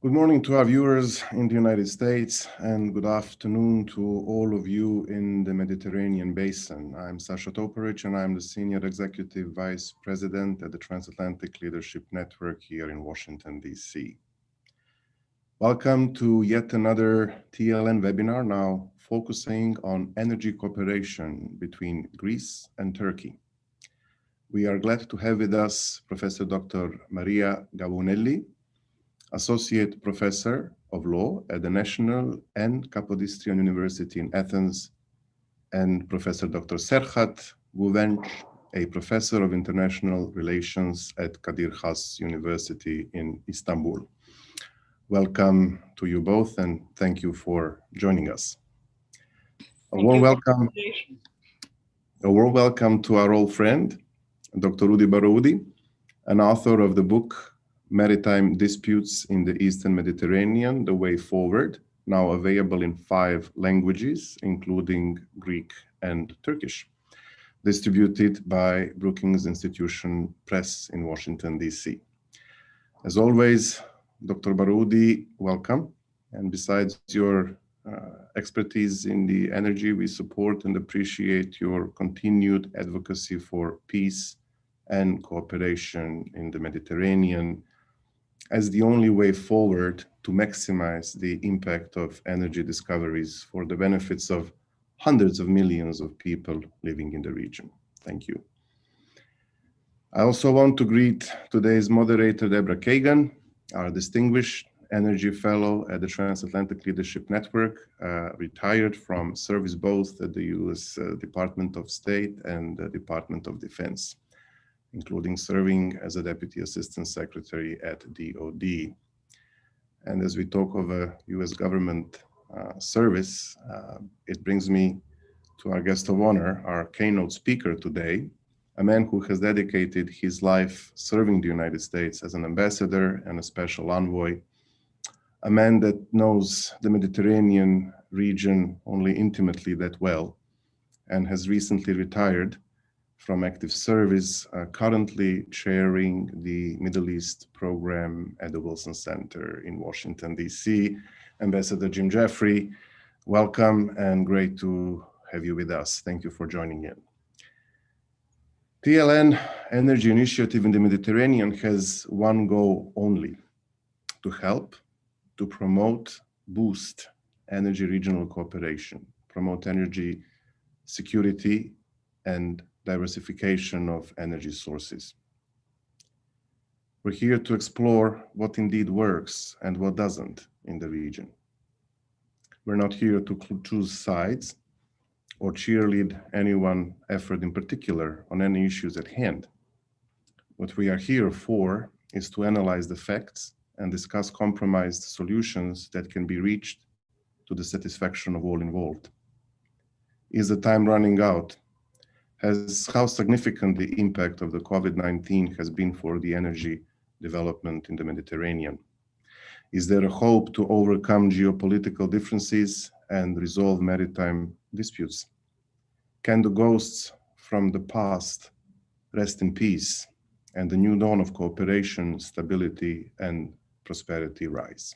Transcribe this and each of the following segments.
Good morning to our viewers in the United States and good afternoon to all of you in the Mediterranean basin. I'm Sasha Toporic and I'm the Senior Executive Vice President at the Transatlantic Leadership Network here in Washington, DC. Welcome to yet another TLN webinar, now focusing on energy cooperation between Greece and Turkey. We are glad to have with us Professor Dr. Maria Gabonelli, Associate Professor of Law at the National and Kapodistrian University in Athens, and Professor Dr. Serhat Guvenç, a Professor of International Relations at Kadir Has University in Istanbul. Welcome to you both, and thank you for joining us. A warm welcome to our old friend, Dr. Rudi Baroudi, an author of the book Maritime Disputes in the Eastern Mediterranean, The Way Forward, now available in 5 languages, including Greek and Turkish, distributed by Brookings Institution Press in Washington, DC. As always, Dr. Baroudi, welcome. And besides your expertise in the energy, we support and appreciate your continued advocacy for peace and cooperation in the Mediterranean as the only way forward to maximize the impact of energy discoveries for the benefits of hundreds of millions of people living in the region. Thank you. I also want to greet today's moderator, Deborah Kagan, our distinguished energy fellow at the Transatlantic Leadership Network, retired from service both at the US Department of State and the Department of Defense, including serving as a Deputy Assistant Secretary at DOD. And as we talk of a US government service, it brings me to our guest of honor, our keynote speaker today, a man who has dedicated his life serving the United States as an ambassador and a special envoy, a man that knows the Mediterranean region only intimately that well, and has recently retired from active service, currently chairing the Middle East program at the Wilson Center in Washington, DC. Ambassador Jim Jeffrey, welcome and great to have you with us. Thank you for joining in. TLN Energy Initiative in the Mediterranean has one goal only: to help, to promote, boost energy regional cooperation, promote energy security and diversification of energy sources. We're here to explore what indeed works and what doesn't in the region. We're not here to choose sides or cheerlead any one effort in particular on any issues at hand. What we are here for is to analyze the facts and discuss compromised solutions that can be reached to the satisfaction of all involved. Is the time running out? How significant the impact of the COVID-19 has been for the energy development in the Mediterranean? Is there a hope to overcome geopolitical differences and resolve maritime disputes? Can the ghosts from the past rest in peace and the new dawn of cooperation, stability, and prosperity rise?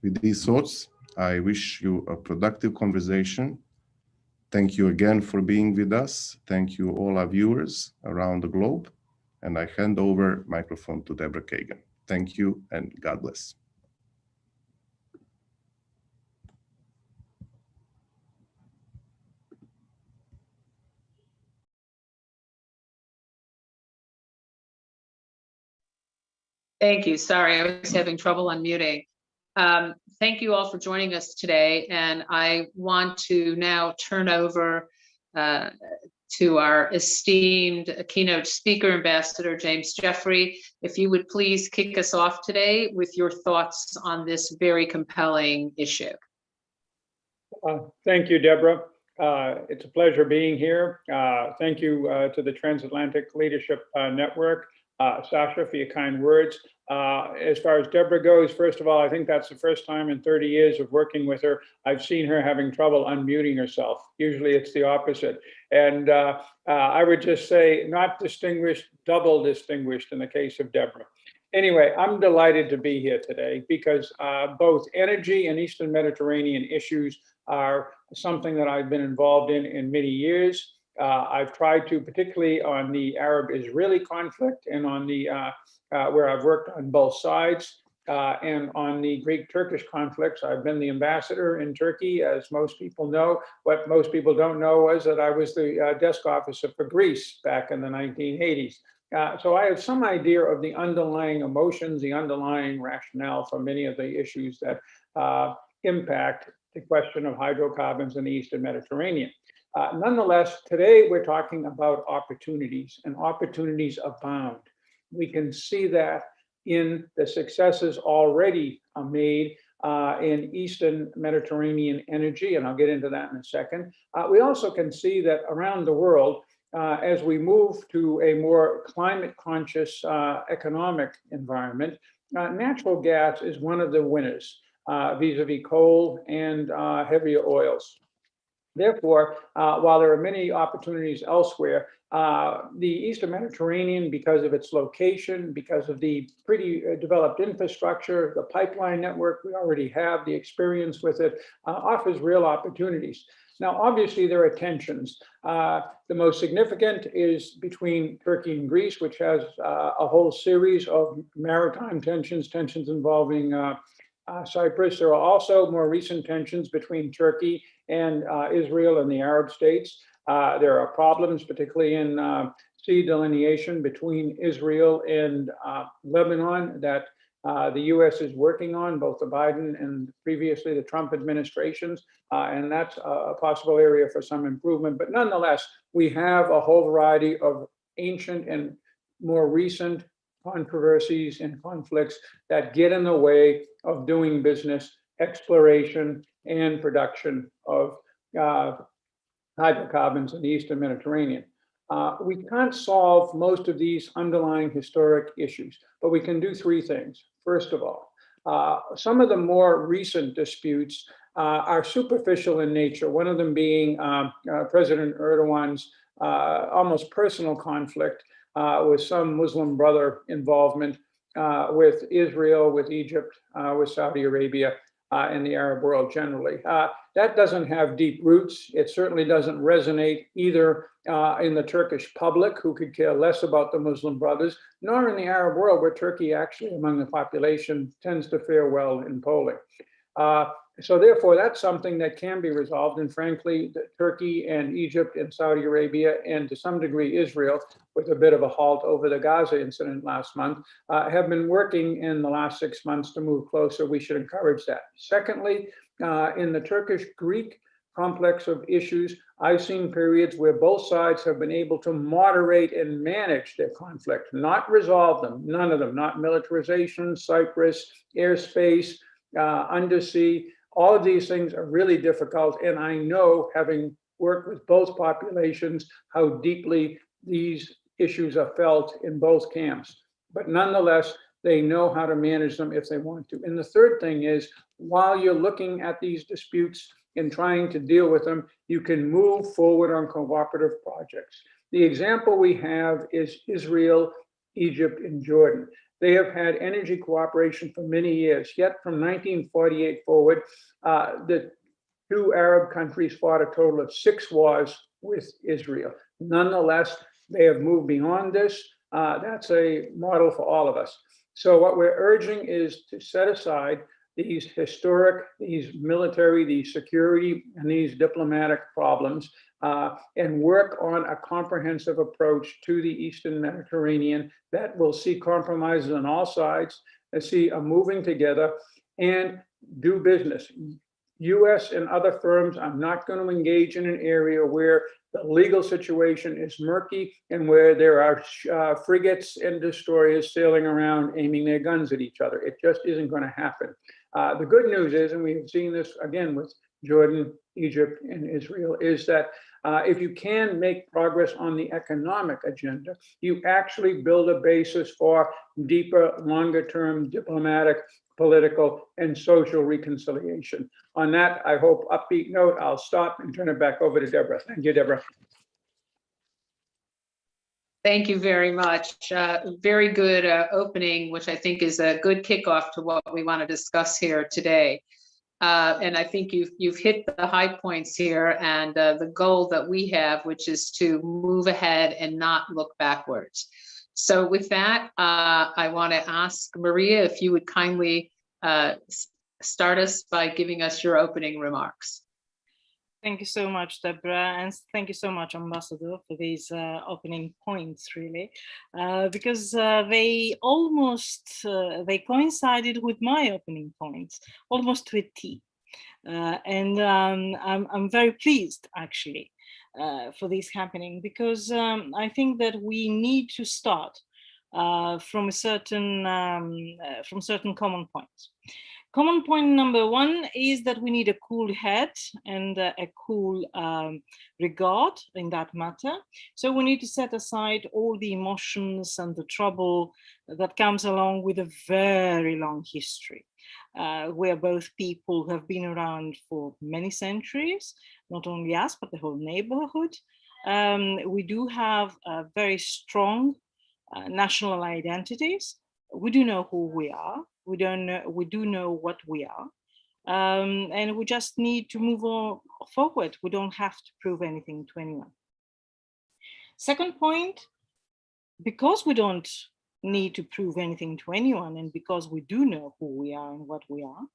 With these thoughts, I wish you a productive conversation. Thank you again for being with us. Thank you all our viewers around the globe. And I hand over microphone to Deborah Kagan. Thank you and God bless. Thank you. Sorry, I was having trouble unmuting. Thank you all for joining us today. And I want to now turn over to our esteemed keynote speaker, Ambassador James Jeffrey. If you would please kick us off today with your thoughts on this very compelling issue. Thank you, Deborah. It's a pleasure being here. Thank you to the Transatlantic Leadership Network, Sasha, for your kind words. As far as Deborah goes, first of all, I think that's the first time in 30 years of working with her I've seen her having trouble unmuting herself. Usually it's the opposite. And I would just say not distinguished, double distinguished in the case of Deborah. Anyway, I'm delighted to be here today because both energy and Eastern Mediterranean issues are something that I've been involved in many years. I've tried to, particularly on the Arab-Israeli conflict and on the where I've worked on both sides, and on the Greek-Turkish conflicts. I've been the ambassador in Turkey, as most people know. What most people don't know was that I was the desk officer for Greece back in the 1980s. So I have some idea of the underlying emotions, the underlying rationale for many of the issues that impact the question of hydrocarbons in the Eastern Mediterranean. Nonetheless, today we're talking about opportunities, and opportunities abound. We can see that in the successes already made in Eastern Mediterranean energy, and I'll get into that in a second. We also can see that around the world, as we move to a more climate conscious economic environment, natural gas is one of the winners vis-a-vis coal and heavier oils. Therefore, while there are many opportunities elsewhere, the Eastern Mediterranean, because of its location, because of the pretty developed infrastructure, the pipeline network we already have, the experience with it, offers real opportunities. Now, obviously, there are tensions. The most significant is between Turkey and Greece, which has a whole series of maritime tensions involving Cyprus. There are also more recent tensions between Turkey and Israel and the Arab states. There are problems, particularly in sea delineation between Israel and Lebanon, that the U.S. is working on, both the Biden and previously the Trump administrations, and that's a possible area for some improvement. But nonetheless, we have a whole variety of ancient and more recent controversies and conflicts that get in the way of doing business, exploration, and production of hydrocarbons in the Eastern Mediterranean. We can't solve most of these underlying historic issues, but we can do three things. First of all, some of the more recent disputes are superficial in nature, one of them being President Erdogan's almost personal conflict with some Muslim brother involvement with Israel, with Egypt, with Saudi Arabia, and the Arab world generally. That doesn't have deep roots. It certainly doesn't resonate either in the Turkish public, who could care less about the Muslim brothers, nor in the Arab world, where Turkey actually, among the population, tends to fare well in polling. So therefore, that's something that can be resolved. And frankly, Turkey and Egypt and Saudi Arabia, and to some degree Israel, with a bit of a halt over the Gaza incident last month, have been working in the last 6 months to move closer. We should encourage that. Secondly, in the Turkish-Greek complex of issues, I've seen periods where both sides have been able to moderate and manage their conflict, not resolve them, none of them, not militarization, Cyprus, airspace, undersea. All of these things are really difficult, and I know, having worked with both populations, how deeply these issues are felt in both camps. But nonetheless, they know how to manage them if they want to. And the third thing is, while you're looking at these disputes and trying to deal with them, you can move forward on cooperative projects. The example we have is Israel, Egypt, and Jordan. They have had energy cooperation for many years, yet from 1948 forward, the two Arab countries fought a total of 6 wars with Israel. Nonetheless, they have moved beyond this. That's a model for all of us. So what we're urging is to set aside these historic, these military, these security, and these diplomatic problems, and work on a comprehensive approach to the Eastern Mediterranean that will see compromises on all sides, and see a moving together, and do business. US and other firms are not going to engage in an area where the legal situation is murky and where there are frigates and destroyers sailing around aiming their guns at each other. It just isn't going to happen. The good news is, and we've seen this again with Jordan, Egypt, and Israel, is that if you can make progress on the economic agenda, you actually build a basis for deeper, longer-term diplomatic, political, and social reconciliation. On that, I hope, upbeat note, I'll stop and turn it back over to Deborah. Thank you, Deborah. Thank you very much. Very good opening, which I think is a good kickoff to what we want to discuss here today. And I think you've hit the high points here and the goal that we have, which is to move ahead and not look backwards. So with that, I want to ask Maria if you would kindly start us by giving us your opening remarks. Thank you so much, Deborah, and thank you so much, Ambassador, for these opening points, really, because they coincided with my opening points, almost to a T. And I'm very pleased, actually, for this happening, because I think that we need to start from certain common points. Common point number one is that we need a cool head and a cool regard in that matter. So we need to set aside all the emotions and the trouble that comes along with a very long history. We're both people who have been around for many centuries, not only us, but the whole neighborhood. We do have very strong national identities. We do know who we are. We do know what we are. And we just need to move on forward. We don't have to prove anything to anyone. Second point, because we don't need to prove anything to anyone, and because we do know who we are and what we are,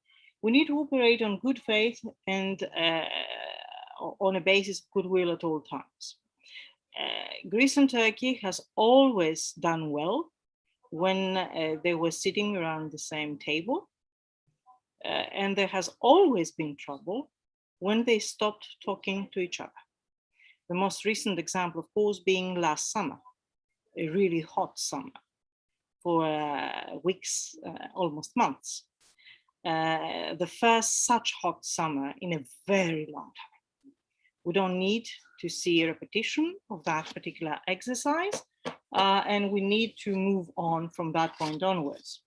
we need to operate on good faith and on a basis of goodwill at all times. Greece and Turkey has always done well when they were sitting around the same table. And there has always been trouble when they stopped talking to each other. The most recent example, of course, being last summer, a really hot summer for weeks, almost months. The first such hot summer in a very long time. We don't need to see a repetition of that particular exercise. And we need to move on from that point onwards.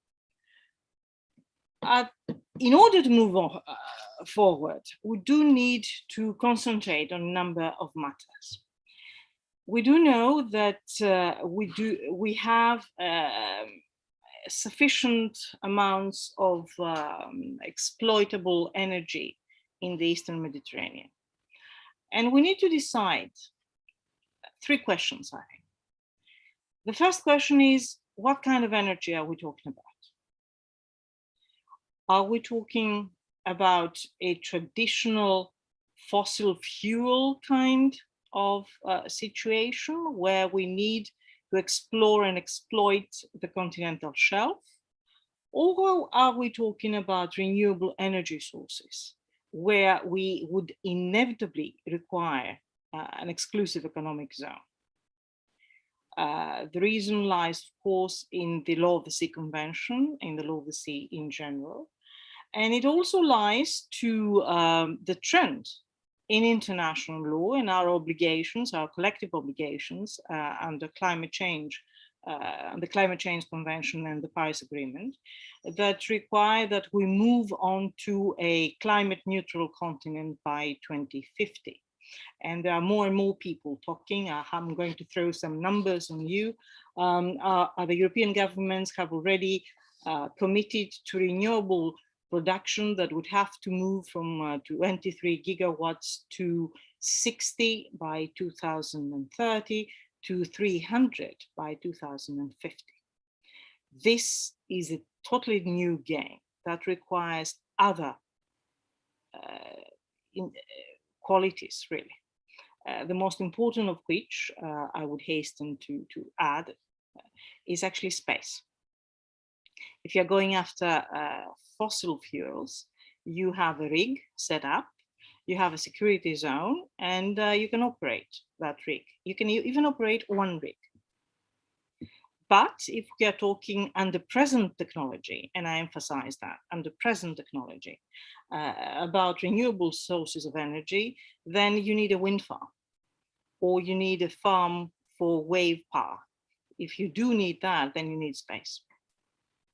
In order to move on, forward, we do need to concentrate on a number of matters. We do know that we have sufficient amounts of exploitable energy in the Eastern Mediterranean. And we need to decide three questions, I think. The first question is, what kind of energy are we talking about? Are we talking about a traditional fossil fuel kind of situation where we need to explore and exploit the continental shelf? Or are we talking about renewable energy sources where we would inevitably require an exclusive economic zone? The reason lies, of course, in the Law of the Sea Convention, in the Law of the Sea in general. And it also lies to the trend in international law and our obligations, our collective obligations under climate change, the Climate Change Convention and the Paris Agreement, that require that we move on to a climate neutral continent by 2050. And there are more and more people talking. I'm going to throw some numbers on you. The European governments have already committed to renewable production that would have to move from 23 gigawatts to 60 by 2030 to 300 by 2050. This is a totally new game that requires other qualities, really. The most important of which I would hasten to add is actually space. If you're going after fossil fuels, you have a rig set up, you have a security zone, and you can operate that rig. You can even operate one rig. But if we are talking under present technology, and I emphasize that, under present technology, about renewable sources of energy, then you need a wind farm, or you need a farm for wave power. If you do need that, then you need space.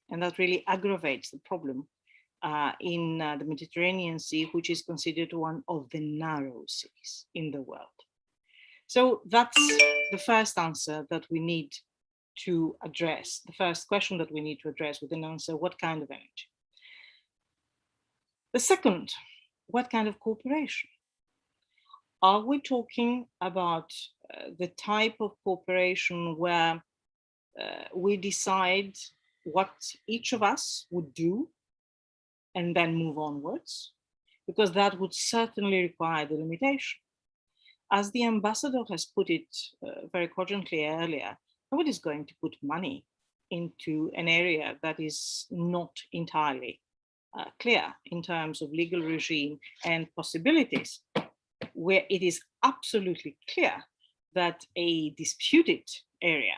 And that really aggravates the problem in the Mediterranean Sea, which is considered one of the narrow seas in the world. So that's the first answer that we need to address, the first question that we need to address with an answer, what kind of energy? The second, what kind of cooperation? Are we talking about the type of cooperation where we decide what each of us would do and then move onwards? Because that would certainly require the limitation. As the ambassador has put it very cogently earlier, nobody's going to put money into an area that is not entirely clear in terms of legal regime and possibilities, where it is absolutely clear that a disputed area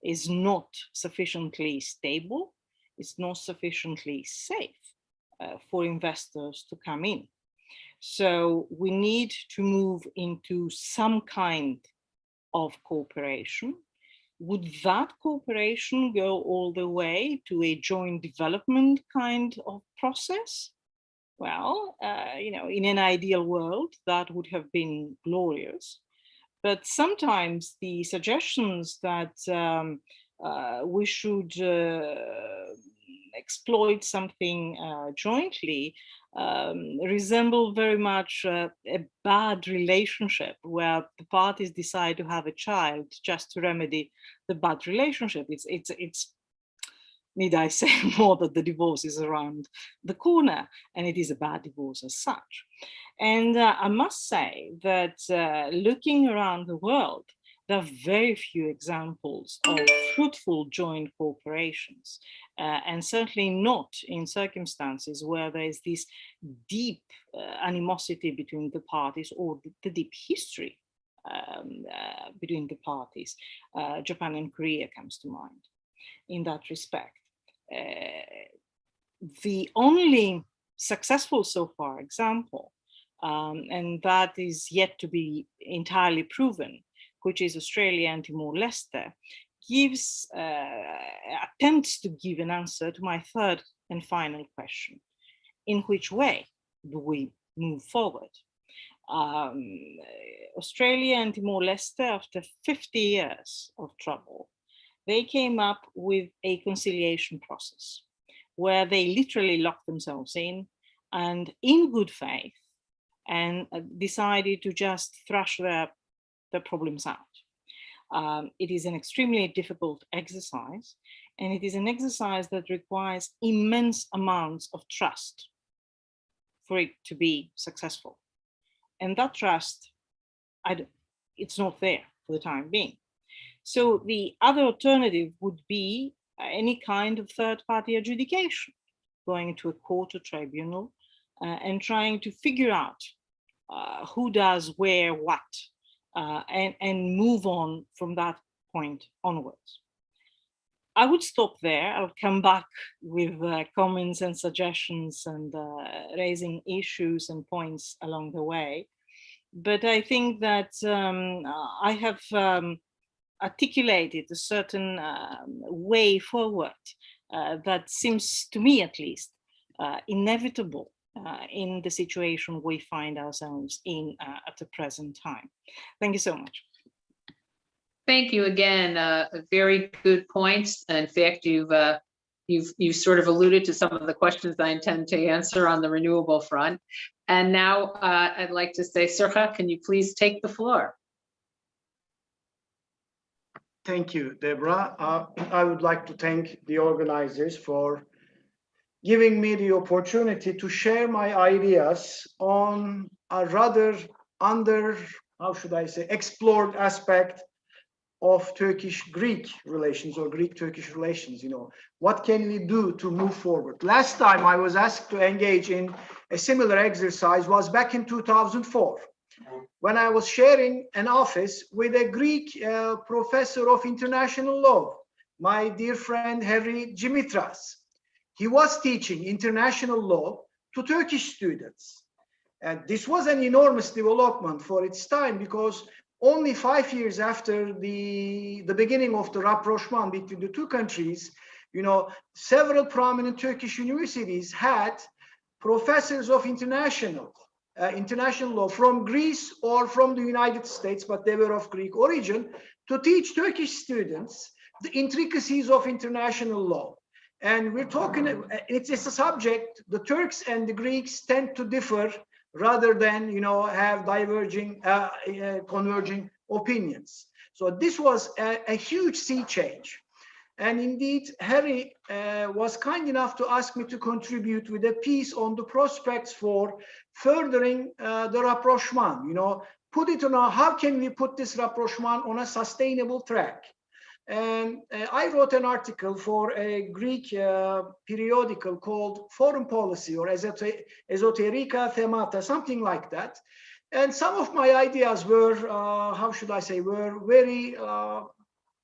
is not sufficiently stable, it's not sufficiently safe for investors to come in. So we need to move into some kind of cooperation. Would that cooperation go all the way to a joint development kind of process? Well, you know, in an ideal world, that would have been glorious. But sometimes the suggestions that we should exploit something jointly resemble very much a bad relationship where the parties decide to have a child just to remedy the bad relationship. It's need I say more that the divorce is around the corner, and it is a bad divorce as such. And I must say that looking around the world, there are very few examples of fruitful joint cooperations, and certainly not in circumstances where there is this deep animosity between the parties or the deep history between the parties. Japan and Korea comes to mind in that respect. The only successful so far example, and that is yet to be entirely proven, which is Australia and Timor-Leste, gives attempts to give an answer to my third and final question: in which way do we move forward? Australia and Timor-Leste, after 50 years of trouble, they came up with a conciliation process where they literally locked themselves in and in good faith and decided to just thrash their problems out. It is an extremely difficult exercise, and it is an exercise that requires immense amounts of trust for it to be successful. And that trust, it's not there for the time being. So the other alternative would be any kind of third-party adjudication, going to a court or tribunal and trying to figure out who does where what, and move on from that point onwards. I would stop there. I'll come back with comments and suggestions and raising issues and points along the way. But I think that I have articulated a certain way forward that seems, to me at least, inevitable in the situation we find ourselves in at the present time. Thank you so much. Thank you again. Very good points. In fact, you've sort of alluded to some of the questions I intend to answer on the renewable front. And now I'd like to say, Sirha, can you please take the floor? Thank you, Deborah. I would like to thank the organizers for giving me the opportunity to share my ideas on a rather explored aspect of Turkish-Greek relations or Greek-Turkish relations. You know, what can we do to move forward? Last time I was asked to engage in a similar exercise was back in 2004. When I was sharing an office with a Greek professor of international law, my dear friend Harry Dimitras. He was teaching international law to Turkish students. And this was an enormous development for its time, because only 5 years after the beginning of the rapprochement between the two countries, you know, several prominent Turkish universities had professors of international international law from Greece or from the United States, but they were of Greek origin, to teach Turkish students the intricacies of international law. And we're talking, it's a subject, the Turks and the Greeks tend to differ rather than, have diverging, converging opinions. So this was a huge sea change. And indeed, Harry was kind enough to ask me to contribute with a piece on the prospects for furthering the rapprochement, put it on how can we put this rapprochement on a sustainable track? And I wrote an article for a Greek periodical called Foreign Policy or Esoterica Themata, something like that. And some of my ideas were, how should I say, were very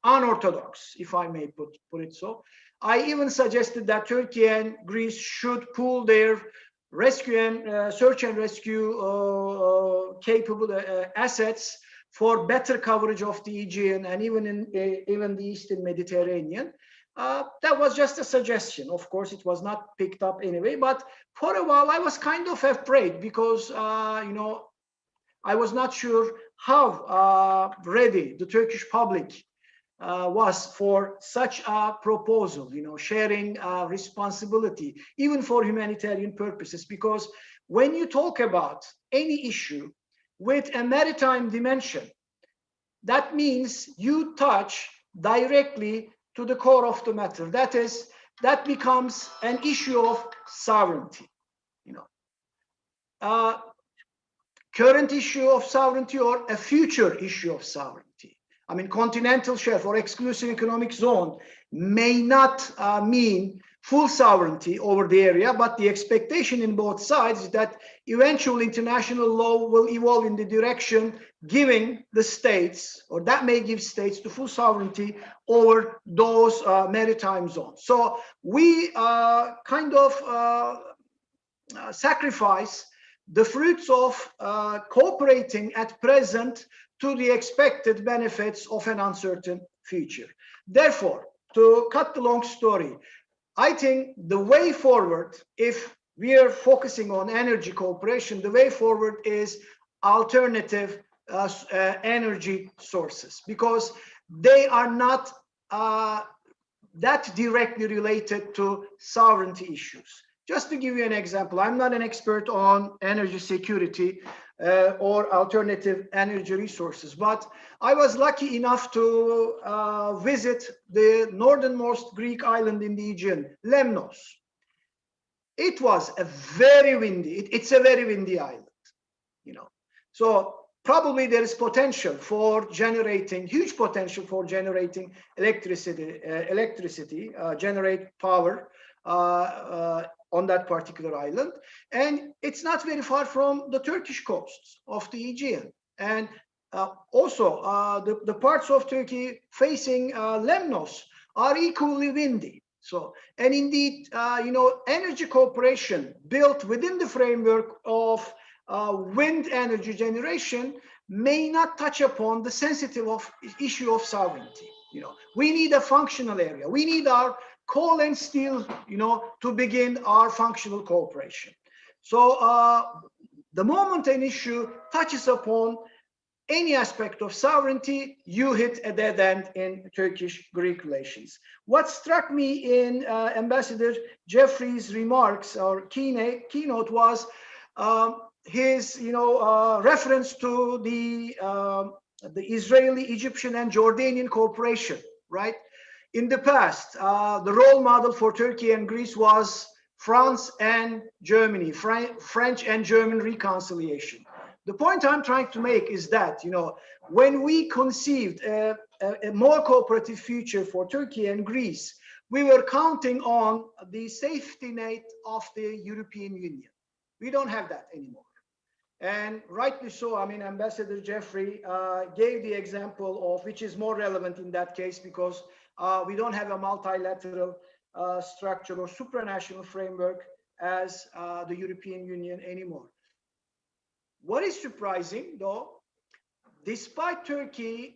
unorthodox, if I may put it so. I even suggested that Turkey and Greece should pool their rescue and search and rescue capable assets for better coverage of the Aegean and even the Eastern Mediterranean. That was just a suggestion. Of course, it was not picked up anyway, but for a while I was kind of afraid because, I was not sure how ready the Turkish public was for such a proposal, sharing responsibility, even for humanitarian purposes, because when you talk about any issue with a maritime dimension, that means you touch directly to the core of the matter. That is, that becomes an issue of sovereignty, current issue of sovereignty or a future issue of sovereignty. I mean, continental shelf or exclusive economic zone may not mean full sovereignty over the area, but the expectation in both sides is that eventual international law will evolve in the direction giving the states, or that may give states, the full sovereignty over those maritime zones. So we kind of sacrifice the fruits of cooperating at present to the expected benefits of an uncertain future. Therefore, to cut the long story, I think the way forward, if we are focusing on energy cooperation, the way forward is alternative energy sources, because they are not that directly related to sovereignty issues. Just to give you an example, I'm not an expert on energy security or alternative energy resources, but I was lucky enough to visit the northernmost Greek island in the Aegean, Lemnos. It was a very windy, it's a very windy island, So probably there is potential for generating, huge potential for generating electricity, generate power on that particular island. And it's not very far from the Turkish coasts of the Aegean. And also the parts of Turkey facing Lemnos are equally windy. So, and indeed, energy cooperation built within the framework of wind energy generation may not touch upon the sensitive issue of sovereignty. We need a functional area. We need our coal and steel, to begin our functional cooperation. So the moment an issue touches upon any aspect of sovereignty, you hit a dead end in Turkish-Greek relations. What struck me in Ambassador Jeffrey's remarks or keynote was his, reference to the Israeli, Egyptian, and Jordanian cooperation, right? In the past, the role model for Turkey and Greece was France and Germany, French and German reconciliation. The point I'm trying to make is that, when we conceived a more cooperative future for Turkey and Greece, we were counting on the safety net of the European Union. We don't have that anymore. And rightly so, Ambassador Jeffrey gave the example of, which is more relevant in that case, because we don't have a multilateral structure or supranational framework as the European Union anymore. What is surprising, though, despite Turkey,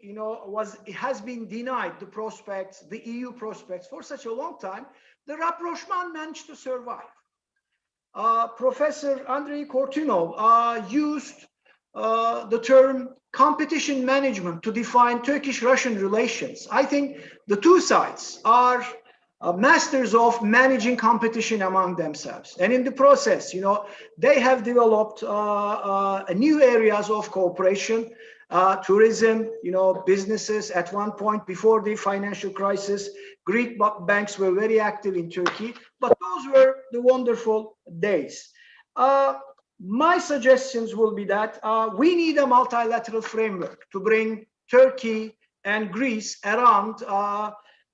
has been denied the prospects, the EU prospects for such a long time, the rapprochement managed to survive. Professor Andrei Kortunov used the term competition management to define Turkish-Russian relations. I think the two sides are masters of managing competition among themselves. And in the process, they have developed new areas of cooperation, tourism, businesses. At one point before the financial crisis, Greek banks were very active in Turkey, but those were the wonderful days. My suggestions will be that we need a multilateral framework to bring Turkey and Greece around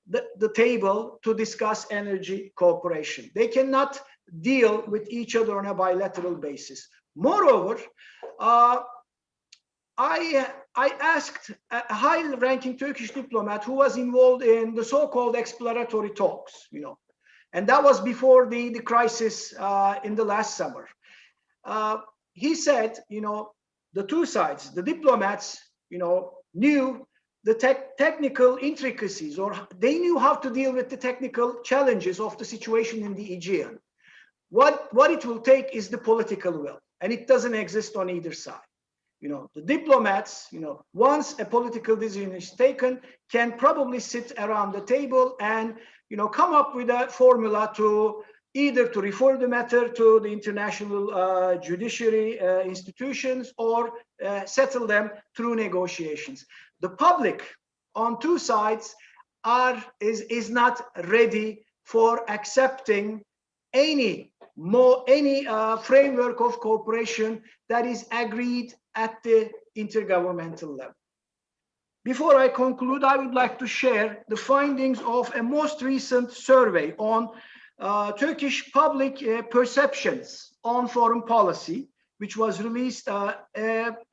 the table to discuss energy cooperation. They cannot deal with each other on a bilateral basis. Moreover, I asked a high-ranking Turkish diplomat who was involved in the so-called exploratory talks, and that was before the crisis in the last summer. He said, the two sides, the diplomats, knew the technical intricacies, or they knew how to deal with the technical challenges of the situation in the Aegean. What it will take is the political will, and it doesn't exist on either side. The diplomats, once a political decision is taken, can probably sit around the table and, come up with a formula to either to refer the matter to the international judiciary institutions or settle them through negotiations. The public on two sides is not ready for accepting any framework of cooperation that is agreed at the intergovernmental level. Before I conclude, I would like to share the findings of a most recent survey on Turkish public perceptions on foreign policy, which was released a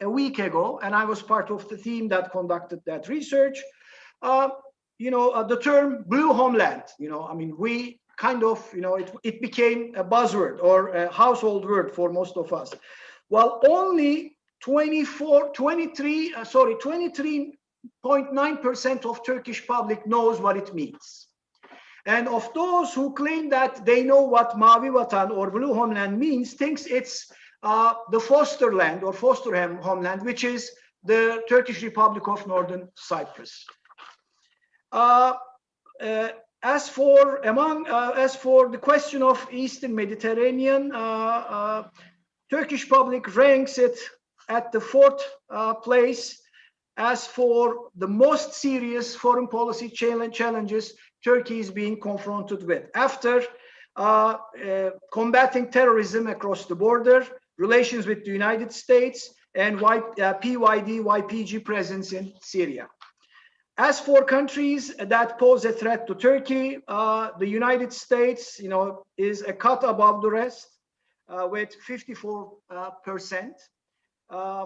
week ago, and I was part of the team that conducted that research. The term blue homeland, we kind of, it became a buzzword or a household word for most of us. Well, only 23.9% of Turkish public knows what it means. And of those who claim that they know what Mavi Vatan or blue homeland means, thinks it's the foster land or foster homeland, which is the Turkish Republic of Northern Cyprus. As for the question of Eastern Mediterranean, Turkish public ranks it at the 4th place as for the most serious foreign policy challenges Turkey is being confronted with, after combating terrorism across the border, relations with the United States, and PYD-YPG presence in Syria. As for countries that pose a threat to Turkey, the United States, is a cut above the rest with 54%,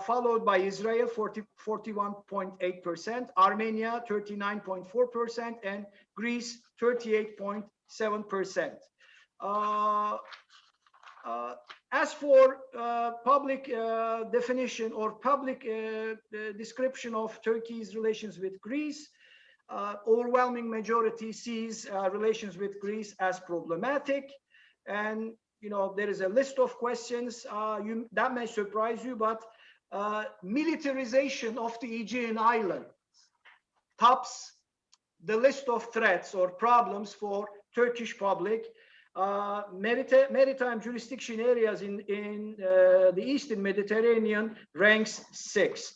followed by Israel, 41.8%, Armenia, 39.4%, and Greece, 38.7%. As for public definition or public description of Turkey's relations with Greece, overwhelming majority sees relations with Greece as problematic. And, there is a list of questions that may surprise you, but militarization of the Aegean islands tops the list of threats or problems for Turkish public. Maritime jurisdiction areas in the Eastern Mediterranean ranks 6th.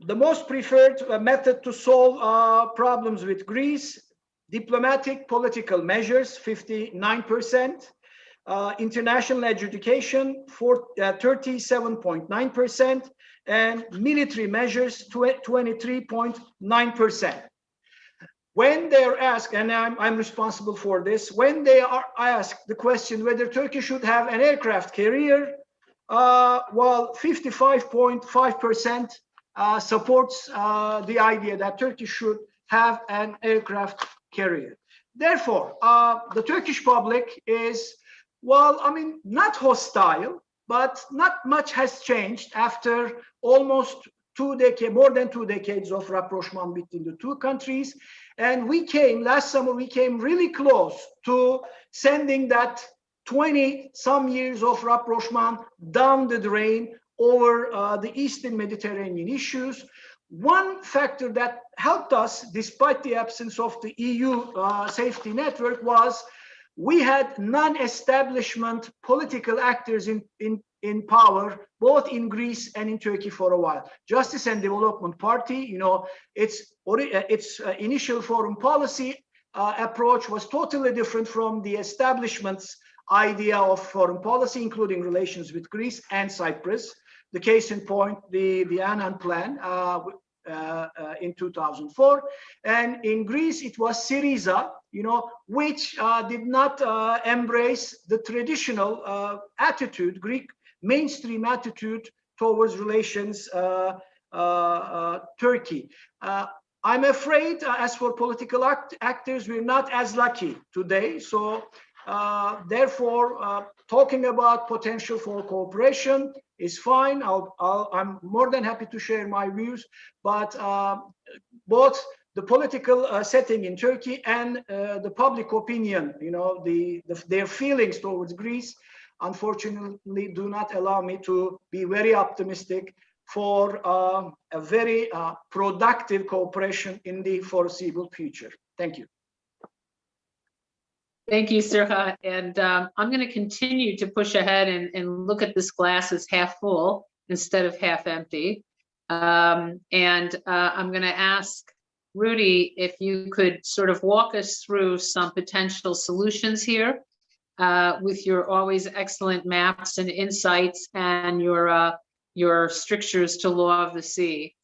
The most preferred method to solve problems with Greece: diplomatic political measures, 59%, international adjudication, 37.9%, and military measures, 23.9%. When they're asked, and I'm responsible for this, when they are asked the question whether Turkey should have an aircraft carrier, 55.5% supports the idea that Turkey should have an aircraft carrier. Therefore, the Turkish public is, not hostile, but not much has changed after almost more than 2 decades of rapprochement between the two countries. And last summer, we came really close to sending that 20 some years of rapprochement down the drain over the Eastern Mediterranean issues. One factor that helped us, despite the absence of the EU safety network, was we had non-establishment political actors in power, both in Greece and in Turkey for a while. Justice and Development Party, you know, its initial foreign policy approach was totally different from the establishment's idea of foreign policy, including relations with Greece and Cyprus. The case in point, the Annan Plan in 2004. And in Greece, it was Syriza, you know, which did not embrace the traditional attitude, Greek mainstream attitude towards relations Turkey. I'm afraid, as for political actors, we're not as lucky today. So therefore, talking about potential for cooperation is fine. I'm more than happy to share my views, but both the political setting in Turkey and the public opinion, you know, their feelings towards Greece, unfortunately, do not allow me to be very optimistic for a very productive cooperation in the foreseeable future. Thank you. Thank you, Sirha. And I'm going to continue to push ahead and look at this glass as half full instead of half empty. I'm going to ask Rudy if you could sort of walk us through some potential solutions here with your always excellent maps and insights and your strictures to law of the sea.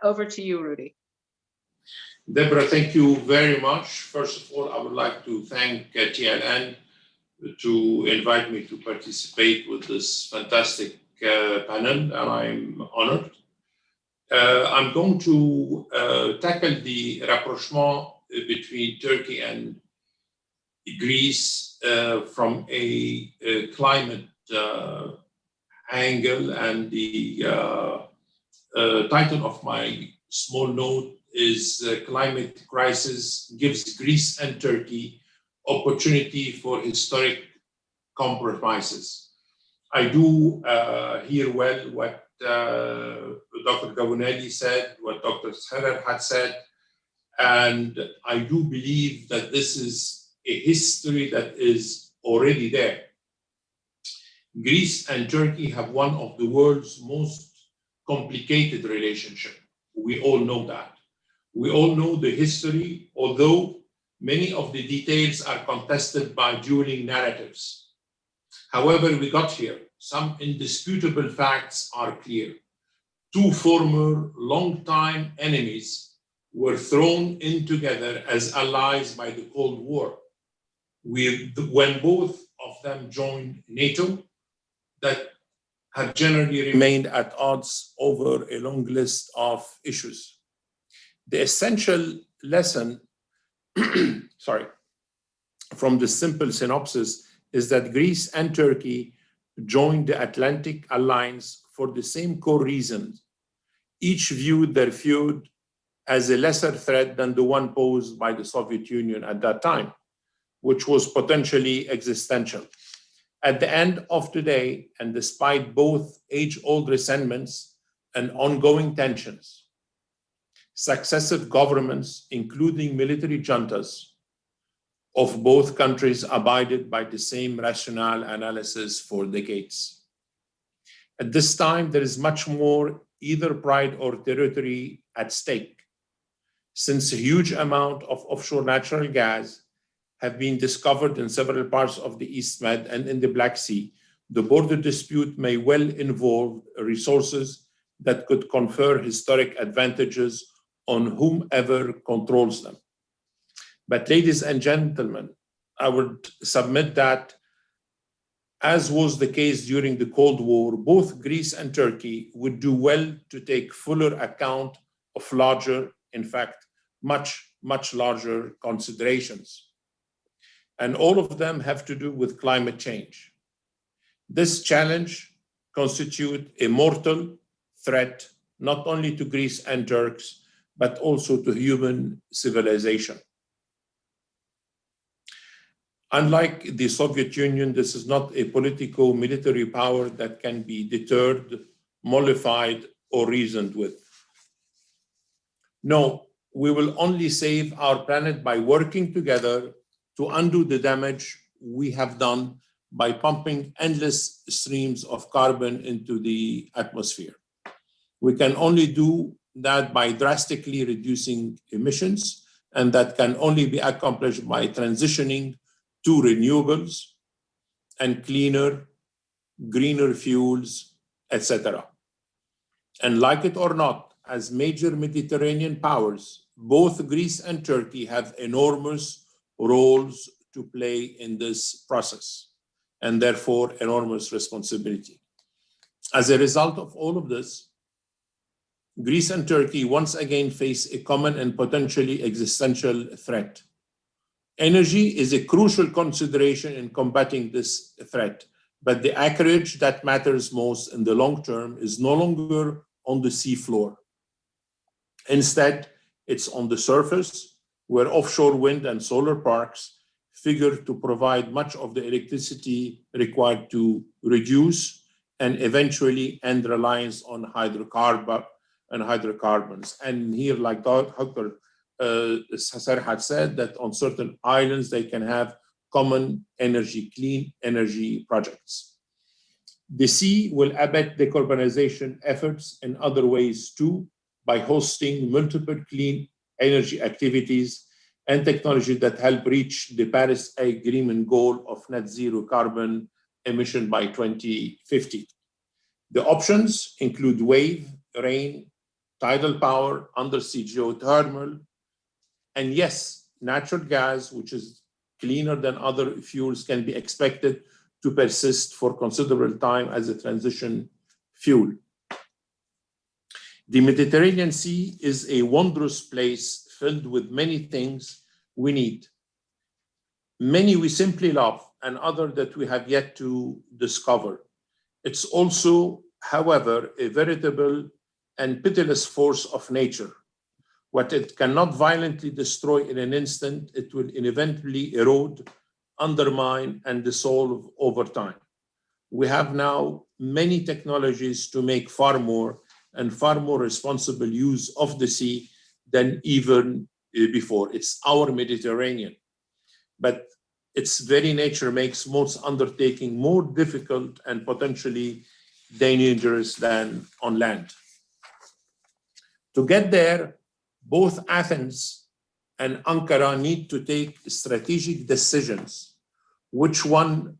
Over to you, Rudy. Deborah, thank you very much. First of all, I would like to thank TNN to invite me to participate with this fantastic panel, and I'm honored. I'm going to tackle the rapprochement between Turkey and Greece from a climate angle, and the title of my small note is Climate Crisis Gives Greece and Turkey Opportunity for Historic Compromises. I do hear well what Dr. Gavunelli said, what Dr. Scherer had said, and I do believe that this is a history that is already there. Greece and Turkey have one of the world's most complicated relationships. We all know that. We all know the history, although many of the details are contested by dueling narratives. However, we got here. Some indisputable facts are clear. Two former long-time enemies were thrown in together as allies by the Cold War. When both of them joined NATO, that have generally remained at odds over a long list of issues. The essential lesson, from the simple synopsis is that Greece and Turkey joined the Atlantic Alliance for the same core reasons. Each viewed their feud as a lesser threat than the one posed by the Soviet Union at that time, which was potentially existential. At the end of the day, and despite both age-old resentments and ongoing tensions, successive governments, including military juntas of both countries, abided by the same rationale analysis for decades. At this time, there is much more either pride or territory at stake, since a huge amount of offshore natural gas have been discovered in several parts of the East Med and in the Black Sea. The border dispute may well involve resources that could confer historic advantages on whomever controls them. But ladies and gentlemen, I would submit that, as was the case during the Cold War, both Greece and Turkey would do well to take fuller account of larger, in fact, much, much larger considerations. And all of them have to do with climate change. This challenge constitutes a mortal threat, not only to Greece and Turks, but also to human civilization. Unlike the Soviet Union, this is not a political military power that can be deterred, mollified, or reasoned with. No, we will only save our planet by working together to undo the damage we have done by pumping endless streams of carbon into the atmosphere. We can only do that by drastically reducing emissions, and that can only be accomplished by transitioning to renewables and cleaner, greener fuels, etc. And like it or not, as major Mediterranean powers, both Greece and Turkey have enormous roles to play in this process, and therefore enormous responsibility. As a result of all of this, Greece and Turkey once again face a common and potentially existential threat. Energy is a crucial consideration in combating this threat, but the acreage that matters most in the long term is no longer on the seafloor. Instead, it's on the surface, where offshore wind and solar parks figure to provide much of the electricity required to reduce and eventually end reliance on hydrocarbons. And here, like Dr. Sasser had said, that on certain islands, they can have common energy, clean energy projects. The sea will abet decarbonization efforts in other ways too, by hosting multiple clean energy activities and technology that help reach the Paris Agreement goal of net zero carbon emission by 2050. The options include wave, rain, tidal power, undersea geothermal, and yes, natural gas, which is cleaner than other fuels, can be expected to persist for considerable time as a transition fuel. The Mediterranean Sea is a wondrous place filled with many things we need. Many we simply love, and others that we have yet to discover. It's also, however, a veritable and pitiless force of nature. What it cannot violently destroy in an instant, it will inevitably erode, undermine, and dissolve over time. We have now many technologies to make far more and far more responsible use of the sea than even before. It's our Mediterranean, but its very nature makes most undertaking more difficult and potentially dangerous than on land. To get there, both Athens and Ankara need to take strategic decisions, which one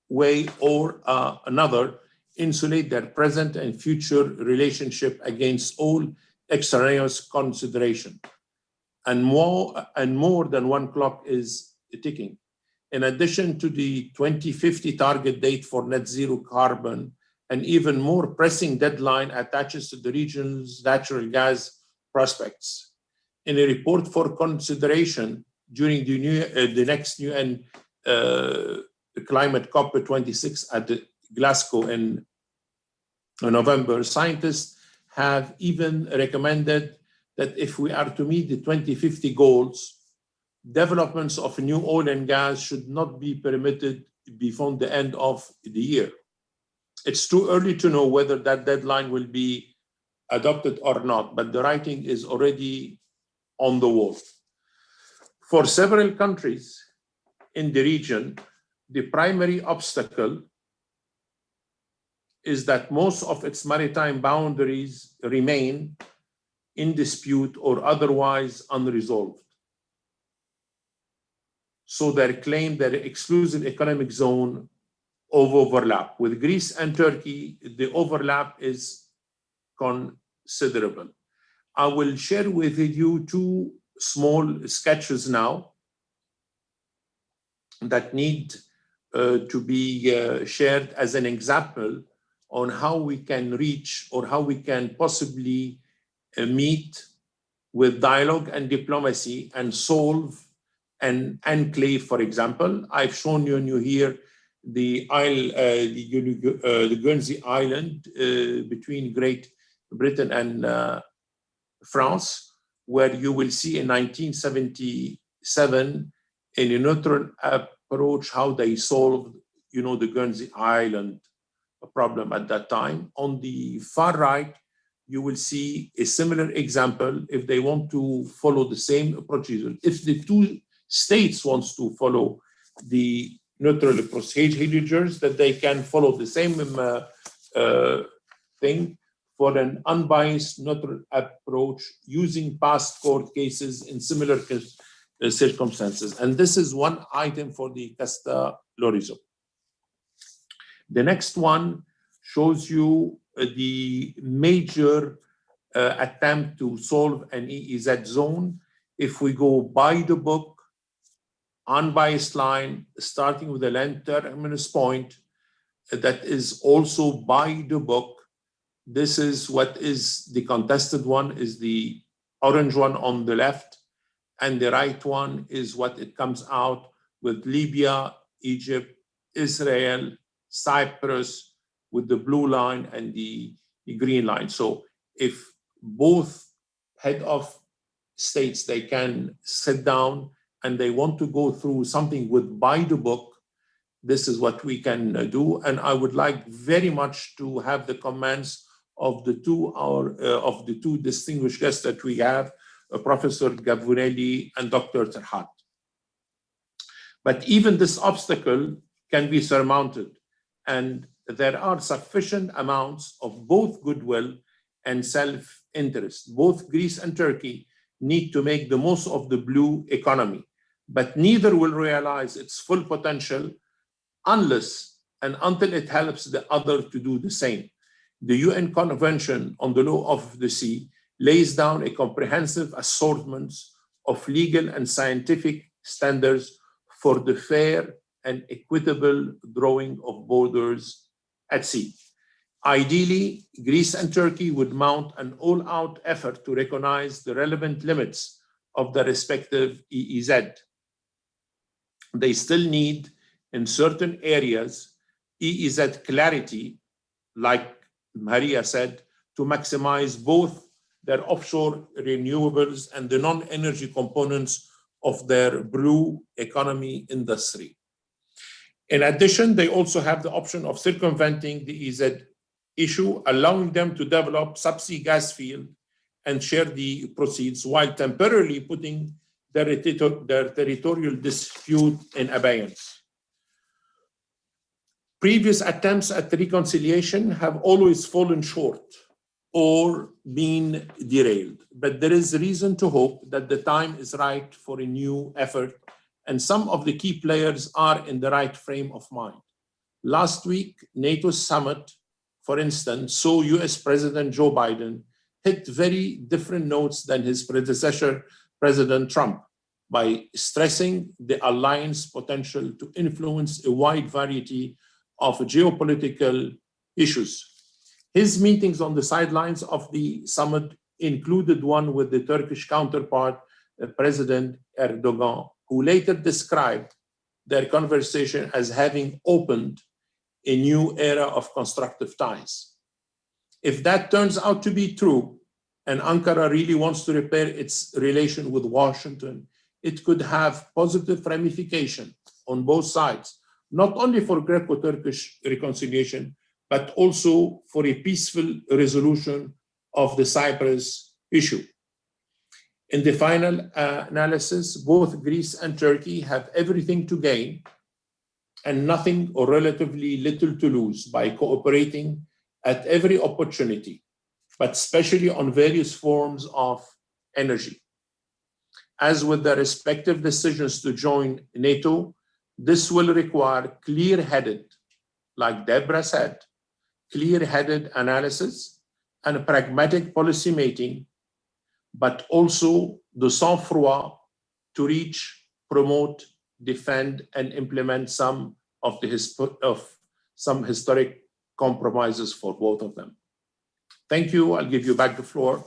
way or another insulate their present and future relationship against all extraneous consideration. And more than one clock is ticking. In addition to the 2050 target date for net zero carbon, an even more pressing deadline attaches to the region's natural gas prospects. In a report for consideration during the next UN climate COP26 at Glasgow in November, scientists have even recommended that if we are to meet the 2050 goals, developments of new oil and gas should not be permitted before the end of the year. It's too early to know whether that deadline will be adopted or not, but the writing is already on the wall. For several countries in the region, the primary obstacle is that most of its maritime boundaries remain in dispute or otherwise unresolved. So they claim their exclusive economic zone of overlap. With Greece and Turkey, the overlap is considerable. I will share with you two small sketches now that need to be shared as an example on how we can reach or how we can possibly meet with dialogue and diplomacy and solve an enclave, for example. I've shown you here the Guernsey Island between Great Britain and France, where you will see in 1977 a neutral approach, how they solved, the Guernsey Island problem at that time. On the far right, you will see a similar example if they want to follow the same procedure. If the two states wants to follow the neutral procedures, that they can follow the same thing for an unbiased neutral approach using past court cases in similar circumstances. And this is one item for the Casta Lorizo. The next one shows you the major attempt to solve an EEZ zone. If we go by the book, unbiased line, starting with the land terminus point, that is also by the book. This is what is the contested one, is the orange one on the left, and the right one is what it comes out with Libya, Egypt, Israel, Cyprus, with the blue line and the green line. So if both head of states, they can sit down and they want to go through something with by the book, this is what we can do. And I would like very much to have the comments of the two distinguished guests that we have, Professor Gavunelli and Dr. Terhat. But even this obstacle can be surmounted, and there are sufficient amounts of both goodwill and self-interest. Both Greece and Turkey need to make the most of the blue economy, but neither will realize its full potential unless and until it helps the other to do the same. The UN Convention on the Law of the Sea lays down a comprehensive assortment of legal and scientific standards for the fair and equitable drawing of borders at sea. Ideally, Greece and Turkey would mount an all-out effort to recognize the relevant limits of the respective EEZ. They still need, in certain areas, EEZ clarity, like Maria said, to maximize both their offshore renewables and the non-energy components of their blue economy industry. In addition, they also have the option of circumventing the EEZ issue, allowing them to develop subsea gas field and share the proceeds while temporarily putting their territorial dispute in abeyance. Previous attempts at reconciliation have always fallen short or been derailed, but there is reason to hope that the time is right for a new effort, and some of the key players are in the right frame of mind. Last week, NATO's summit, for instance, saw US President Joe Biden hit very different notes than his predecessor, President Trump, by stressing the alliance potential to influence a wide variety of geopolitical issues. His meetings on the sidelines of the summit included one with the Turkish counterpart, President Erdogan, who later described their conversation as having opened a new era of constructive ties. If that turns out to be true, and Ankara really wants to repair its relation with Washington, it could have positive ramification on both sides, not only for Greco-Turkish reconciliation, but also for a peaceful resolution of the Cyprus issue. In the final analysis, both Greece and Turkey have everything to gain and nothing or relatively little to lose by cooperating at every opportunity, but especially on various forms of energy. As with their respective decisions to join NATO, this will require clear-headed, like Deborah said, clear-headed analysis and pragmatic policy making, but also the sang-froid to reach, promote, defend, and implement some of some historic compromises for both of them. Thank you. I'll give you back the floor.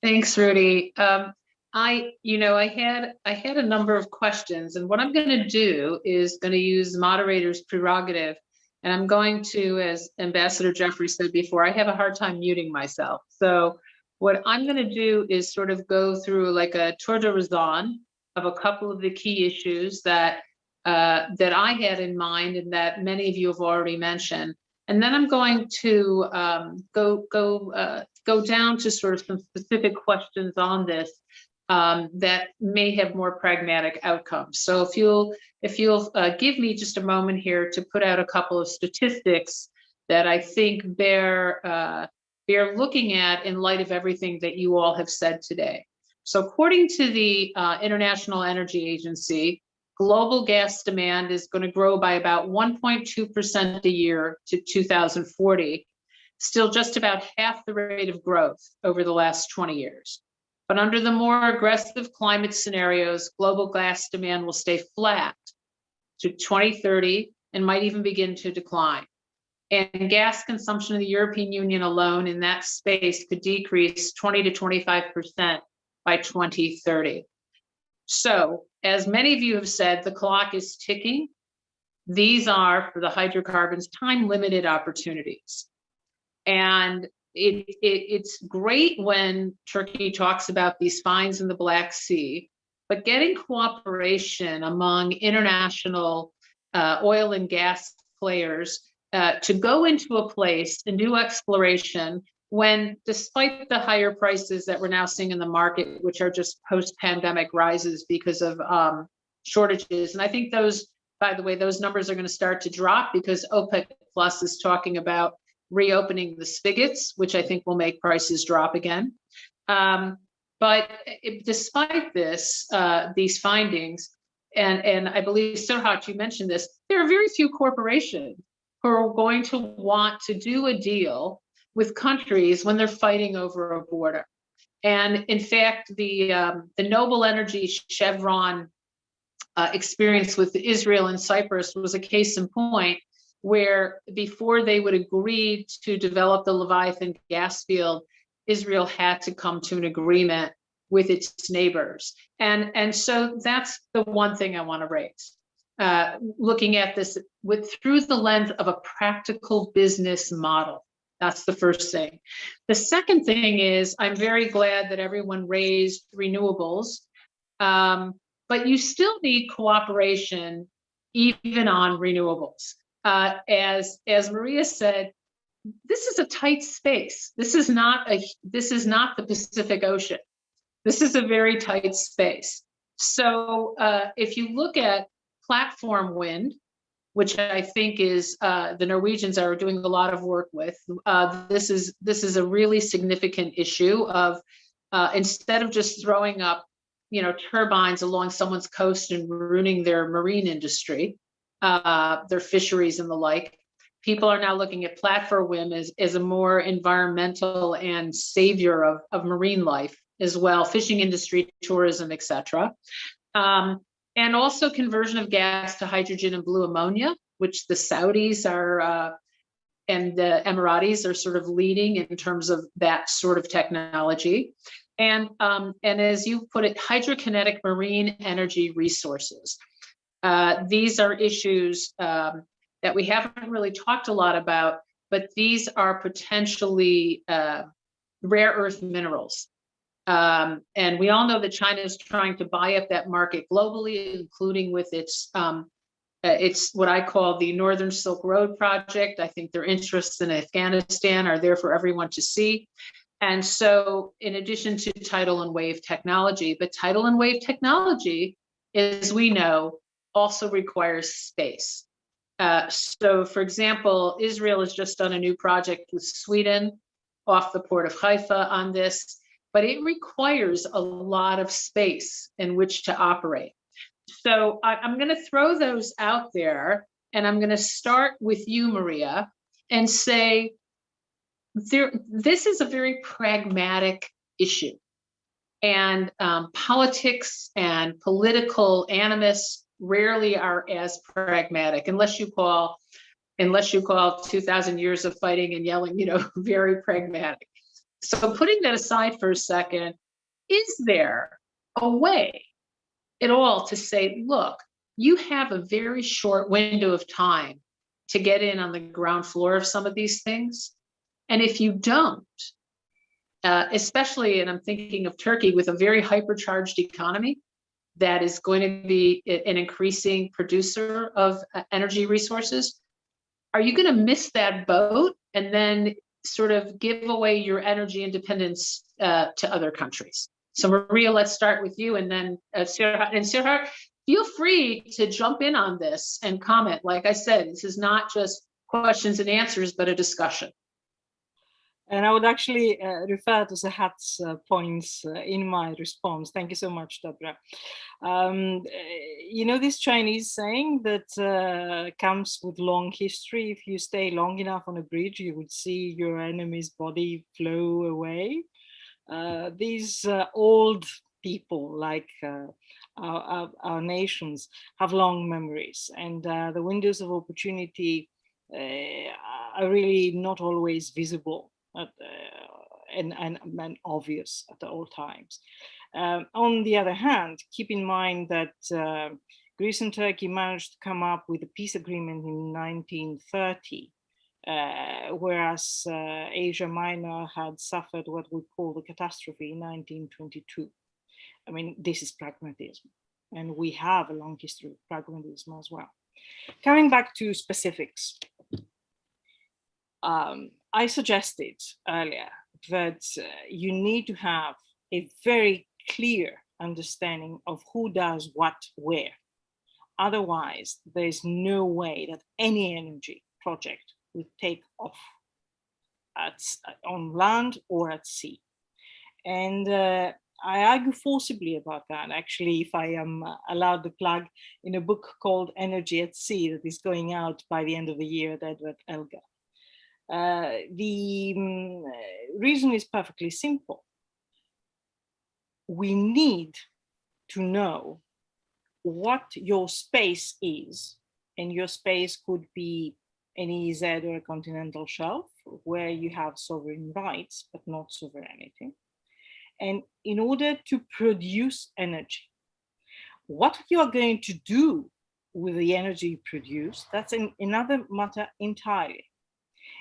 Thanks, Rudy. I had a number of questions, and what I'm going to do is going to use moderator's prerogative, and I'm going to, as Ambassador Jeffrey said before, I have a hard time muting myself. So what I'm going to do is sort of go through like a tour de raison of a couple of the key issues that that I had in mind and that many of you have already mentioned. And then I'm going to go down to sort of some specific questions on this that may have more pragmatic outcomes. So if you'll give me just a moment here to put out a couple of statistics that I think bear looking at in light of everything that you all have said today. So according to the International Energy Agency, global gas demand is going to grow by about 1.2% a year to 2040, still just about half the rate of growth over the last 20 years. But under the more aggressive climate scenarios, global gas demand will stay flat to 2030 and might even begin to decline. And gas consumption in the European Union alone in that space could decrease 20 to 25% by 2030. So, as many of you have said, the clock is ticking. These are, for the hydrocarbons, time-limited opportunities. And it's great when Turkey talks about these finds in the Black Sea, but getting cooperation among international oil and gas players to go into a place and do exploration when, despite the higher prices that we're now seeing in the market, which are just post-pandemic rises because of shortages. And I think those, by the way, those numbers are going to start to drop because OPEC Plus is talking about reopening the spigots, which I think will make prices drop again. But despite this, these findings, and I believe, Serhat, you mentioned this, there are very few corporations who are going to want to do a deal with countries when they're fighting over a border. And in fact, the Noble Energy Chevron experience with Israel and Cyprus was a case in point, where before they would agree to develop the Leviathan gas field, Israel had to come to an agreement with its neighbors. And so that's the one thing I want to raise. Looking at this through the lens of a practical business model. That's the first thing. The second thing is, I'm very glad that everyone raised renewables, but you still need cooperation even on renewables. As Maria said, this is a tight space. This is not the Pacific Ocean. This is a very tight space. So if you look at platform wind, which I think is the Norwegians are doing a lot of work with, this is a really significant issue of instead of just throwing up, turbines along someone's coast and ruining their marine industry, their fisheries and the like. People are now looking at platform wind as a more environmental and savior of marine life as well, fishing industry, tourism, etc. And also conversion of gas to hydrogen and blue ammonia, which the Saudis are and the Emiratis are sort of leading in terms of that sort of technology. And as you put it, hydrokinetic marine energy resources. These are issues that we haven't really talked a lot about, but these are potentially rare earth minerals. And we all know that China is trying to buy up that market globally, including with its what I call the Northern Silk Road project. I think their interests in Afghanistan are there for everyone to see. And so in addition to tidal and wave technology, but tidal and wave technology, as we know, also requires space. So for example, Israel has just done a new project with Sweden off the port of Haifa on this, but it requires a lot of space in which to operate. So I'm going to throw those out there, and I'm going to start with you, Maria, and say this is a very pragmatic issue, and politics and political animus rarely are as pragmatic, unless you call 2,000 years of fighting and yelling, very pragmatic. So putting that aside for a second, is there a way at all to say, look, you have a very short window of time to get in on the ground floor of some of these things? And if you don't, especially, and I'm thinking of Turkey with a very hypercharged economy, that is going to be an increasing producer of energy resources, are you going to miss that boat and then sort of give away your energy independence to other countries? So Maria, let's start with you, and then Serhat. And Serhat, feel free to jump in on this and comment. Like I said, this is not just questions and answers, but a discussion. And I would actually refer to Serhat's points in my response. Thank you so much, Deborah. You know, this Chinese saying that comes with long history: if you stay long enough on a bridge, you would see your enemy's body flow away. These old people, like our nations, have long memories, and the windows of opportunity are really not always visible and obvious at all times. On the other hand, keep in mind that Greece and Turkey managed to come up with a peace agreement in 1930, whereas Asia Minor had suffered what we call the catastrophe in 1922. I mean, this is pragmatism, and we have a long history of pragmatism as well. Coming back to specifics, I suggested earlier that you need to have a very clear understanding of who does what where. Otherwise, there's no way that any energy project would take off on land or at sea. And I argue forcibly about that, actually, if I am allowed to plug, in a book called Energy at Sea that is going out by the end of the year at Edward Elgar. The reason is perfectly simple. We need to know what your space is, and your space could be an EEZ or a continental shelf where you have sovereign rights but not sovereignty. And in order to produce energy, what you are going to do with the energy you produce, that's another matter entirely.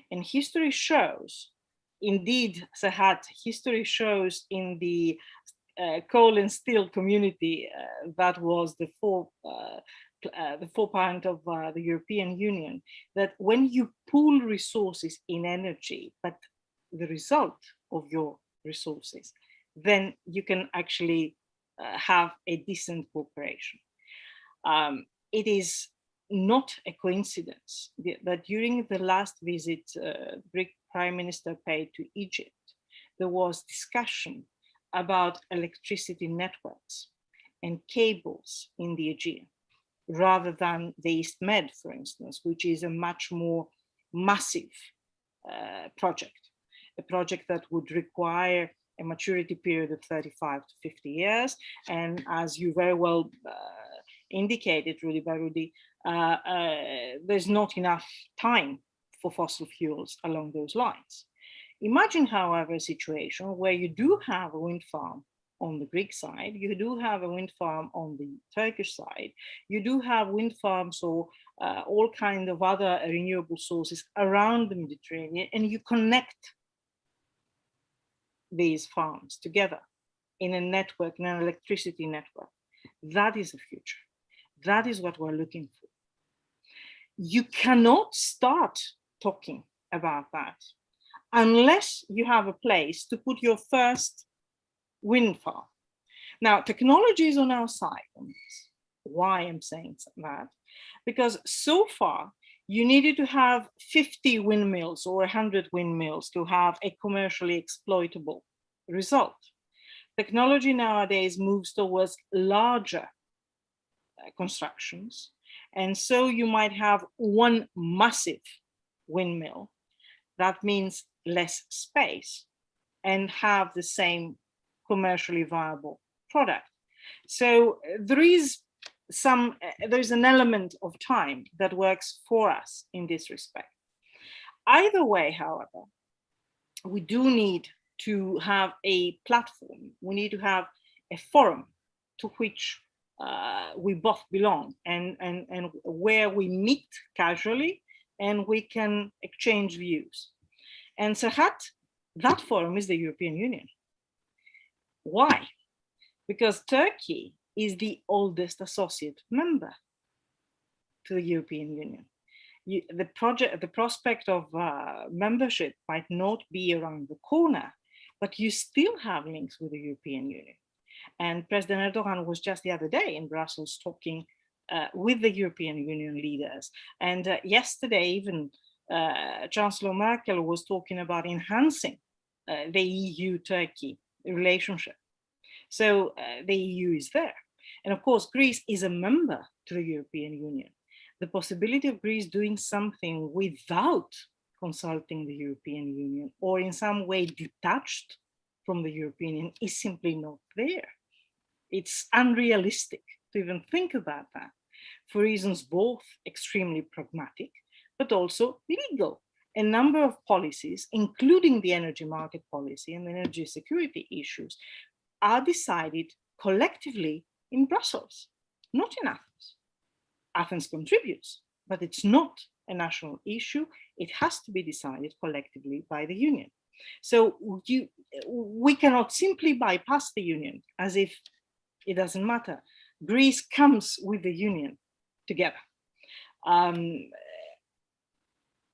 And history shows, indeed, Serhat, history shows in the coal and steel community that was the forepart of the European Union, that when you pool resources in energy, but the result of your resources, then you can actually have a decent cooperation. It is not a coincidence that during the last visit the Greek Prime Minister paid to Egypt, there was discussion about electricity networks and cables in the Aegean, rather than the East Med, for instance, which is a much more massive project, a project that would require a maturity period of 35 to 50 years. And as you very well indicated, Rudy Barudi, there's not enough time for fossil fuels along those lines. Imagine, however, a situation where you do have a wind farm on the Greek side, you do have a wind farm on the Turkish side, you do have wind farms or all kinds of other renewable sources around the Mediterranean, and you connect these farms together in a network, in an electricity network. That is the future. That is what we're looking for. You cannot start talking about that unless you have a place to put your first wind farm. Now, technology is on our side on this. Why I'm saying that? Because so far, you needed to have 50 windmills or 100 windmills to have a commercially exploitable result. Technology nowadays moves towards larger constructions. And so you might have one massive windmill. That means less space and have the same commercially viable product. So there's an element of time that works for us in this respect. Either way, however, we do need to have a platform. We need to have a forum to which we both belong and where we meet casually and we can exchange views. And Serhat, that forum is the European Union. Why? Because Turkey is the oldest associate member to the European Union. The prospect of membership might not be around the corner, but you still have links with the European Union. And President Erdogan was just the other day in Brussels talking with the European Union leaders. And yesterday, even Chancellor Merkel was talking about enhancing the EU-Turkey relationship. So the EU is there. And of course, Greece is a member to the European Union. The possibility of Greece doing something without consulting the European Union or in some way detached from the European Union is simply not there. It's unrealistic to even think about that for reasons both extremely pragmatic, but also legal. A number of policies, including the energy market policy and energy security issues, are decided collectively in Brussels, not in Athens. Athens contributes, but it's not a national issue. It has to be decided collectively by the Union. So we cannot simply bypass the Union as if it doesn't matter. Greece comes with the Union together.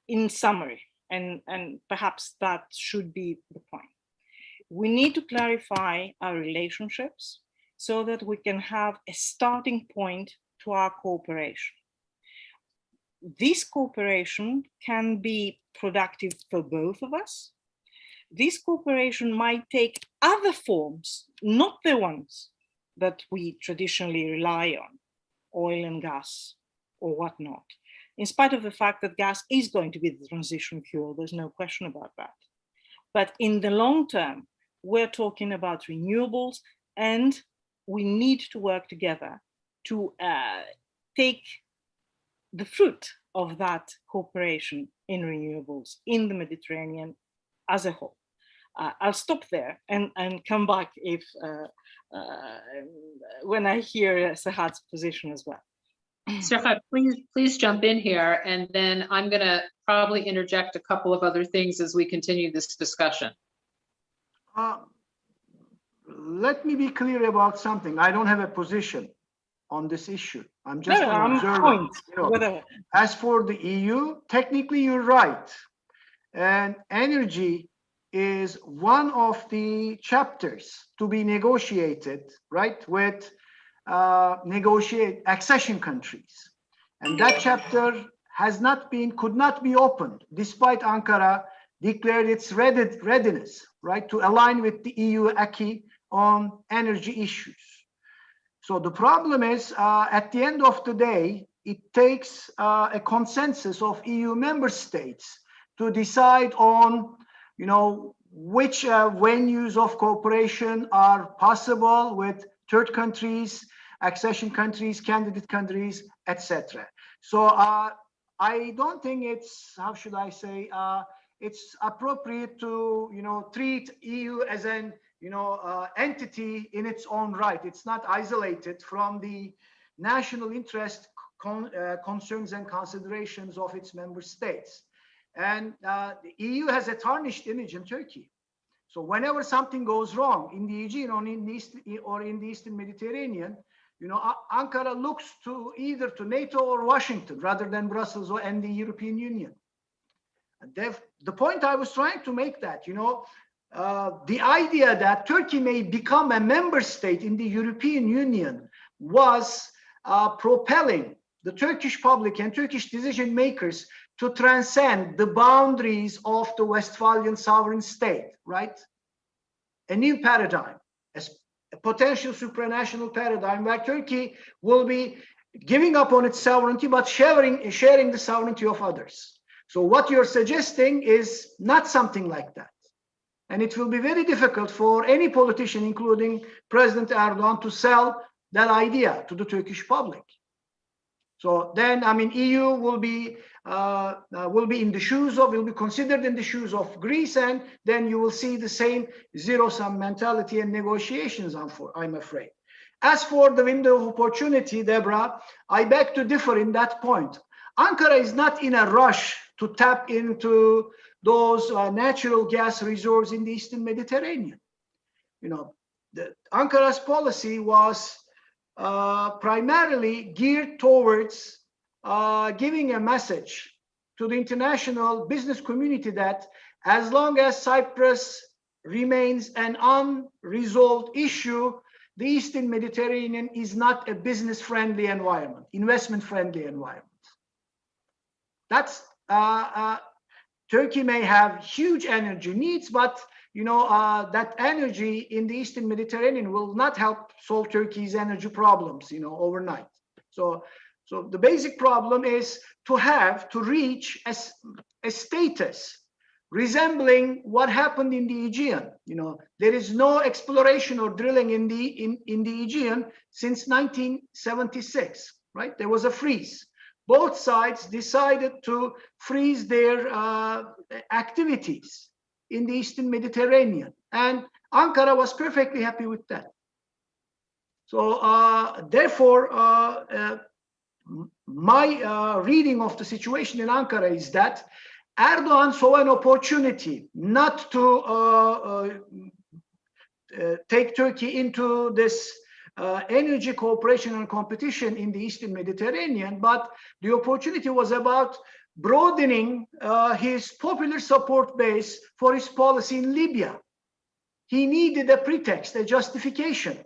In summary, and perhaps that should be the point, we need to clarify our relationships so that we can have a starting point to our cooperation. This cooperation can be productive for both of us. This cooperation might take other forms, not the ones that we traditionally rely on, oil and gas or whatnot, in spite of the fact that gas is going to be the transition fuel, there's no question about that. But in the long term, we're talking about renewables, and we need to work together to take the fruit of that cooperation in renewables in the Mediterranean as a whole. I'll stop there and come back if when I hear Serhat's position as well. Serhat, please jump in here, and then I'm going to probably interject a couple of other things as we continue this discussion. Let me be clear about something. I don't have a position on this issue. I'm just an observer. You know, as for the EU, technically you're right. And energy is one of the chapters to be negotiated, right, with negotiate accession countries. And that chapter has not been, could not be opened, despite Ankara declared its readiness, right, to align with the EU acquis on energy issues. So the problem is, at the end of the day, it takes a consensus of EU member states to decide on, you know, which venues of cooperation are possible with third countries, accession countries, candidate countries, etc. So I don't think it's, how should I say, it's appropriate to, you know, treat EU as an, you know, entity in its own right. It's not isolated from the national interest concerns and considerations of its member states. And the EU has a tarnished image in Turkey. So whenever something goes wrong in the Aegean or in the Eastern Mediterranean, you know, Ankara looks to either to NATO or Washington rather than Brussels and the European Union. The point I was trying to make that, you know, the idea that Turkey may become a member state in the European Union was propelling the Turkish public and Turkish decision makers to transcend the boundaries of the Westphalian sovereign state, right? A new paradigm, a potential supranational paradigm where Turkey will be giving up on its sovereignty, but sharing the sovereignty of others. So what you're suggesting is not something like that. And it will be very difficult for any politician, including President Erdogan, to sell that idea to the Turkish public. So then, I mean, EU will be in the shoes of, will be considered in the shoes of Greece, and then you will see the same zero-sum mentality and negotiations, I'm afraid. As for the window of opportunity, Deborah, I beg to differ in that point. Ankara is not in a rush to tap into those natural gas reserves in the Eastern Mediterranean. You know, Ankara's policy was primarily geared towards giving a message to the international business community that as long as Cyprus remains an unresolved issue, the Eastern Mediterranean is not a business-friendly environment, investment-friendly environment. That's Turkey may have huge energy needs, but that energy in the Eastern Mediterranean will not help solve Turkey's energy problems, overnight. So the basic problem is to reach a status resembling what happened in the Aegean. There is no exploration or drilling in the Aegean since 1976, right? There was a freeze. Both sides decided to freeze their activities in the Eastern Mediterranean, and Ankara was perfectly happy with that. So therefore, my reading of the situation in Ankara is that Erdogan saw an opportunity not to take Turkey into this energy cooperation and competition in the Eastern Mediterranean, but the opportunity was about broadening his popular support base for his policy in Libya. He needed a pretext, a justification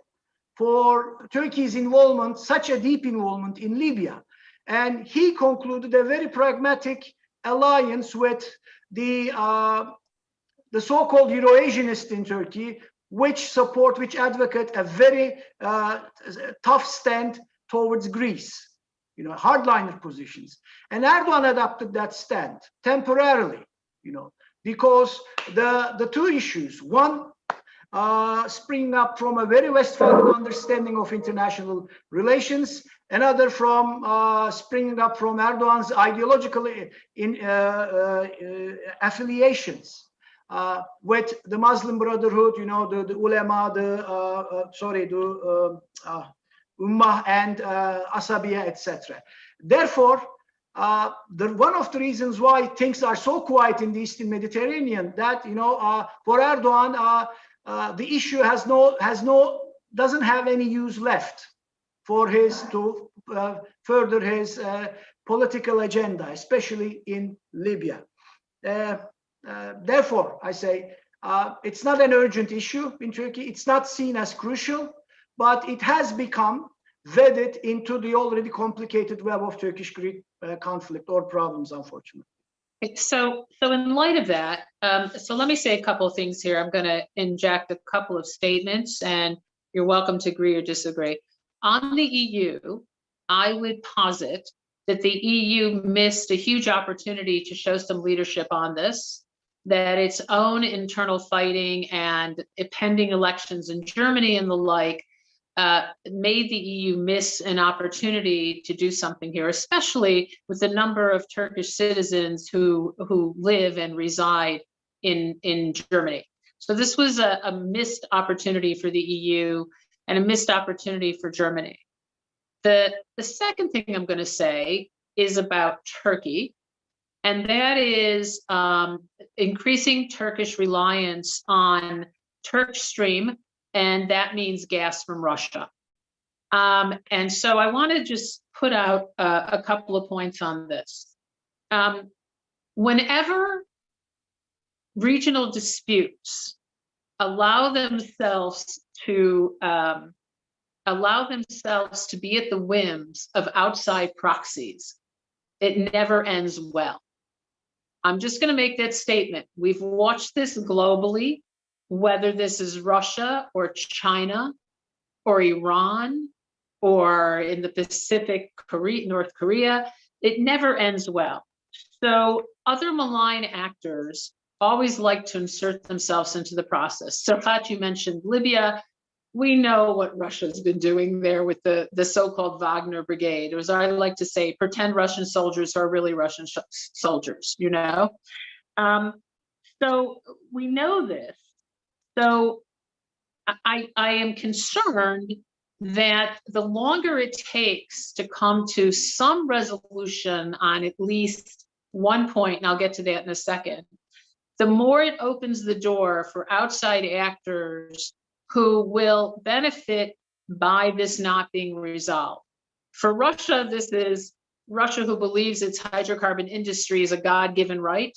for Turkey's involvement, such a deep involvement in Libya. And he concluded a very pragmatic alliance with the so-called Euro-Asianists in Turkey, which advocate a very tough stand towards Greece, hardliner positions. And Erdogan adopted that stand temporarily, because the two issues, one springing up from a very Westphalian understanding of international relations, another from springing up from Erdogan's ideological affiliations with the Muslim Brotherhood, the ulema, the Ummah and Asabiya, etc. Therefore, one of the reasons why things are so quiet in the Eastern Mediterranean, that for Erdogan, the issue doesn't have any use left for to further his political agenda, especially in Libya. Therefore, I say it's not an urgent issue in Turkey. It's not seen as crucial, but it has become wedded into the already complicated web of Turkish-Greek conflict or problems, unfortunately. So in light of that, so let me say a couple of things here. I'm going to inject a couple of statements, and you're welcome to agree or disagree. On the EU, I would posit that the EU missed a huge opportunity to show some leadership on this, that its own internal fighting and pending elections in Germany and the like made the EU miss an opportunity to do something here, especially with the number of Turkish citizens who live and reside in Germany. So this was a missed opportunity for the EU and a missed opportunity for Germany. The second thing I'm going to say is about Turkey, and that is increasing Turkish reliance on Turk Stream, and that means gas from Russia. And so I want to just put out a couple of points on this. Whenever regional disputes allow themselves to be at the whims of outside proxies, it never ends well. I'm just going to make that statement. We've watched this globally, whether this is Russia or China or Iran or in the Pacific, North Korea, it never ends well. So other malign actors always like to insert themselves into the process. So Fat, you mentioned Libya. We know what Russia's been doing there with the so-called Wagner Brigade, or as I like to say, pretend Russian soldiers who are really Russian soldiers, So we know this. So I am concerned that the longer it takes to come to some resolution on at least one point, and I'll get to that in a second, the more it opens the door for outside actors who will benefit by this not being resolved. For Russia, this is Russia who believes its hydrocarbon industry is a God-given right.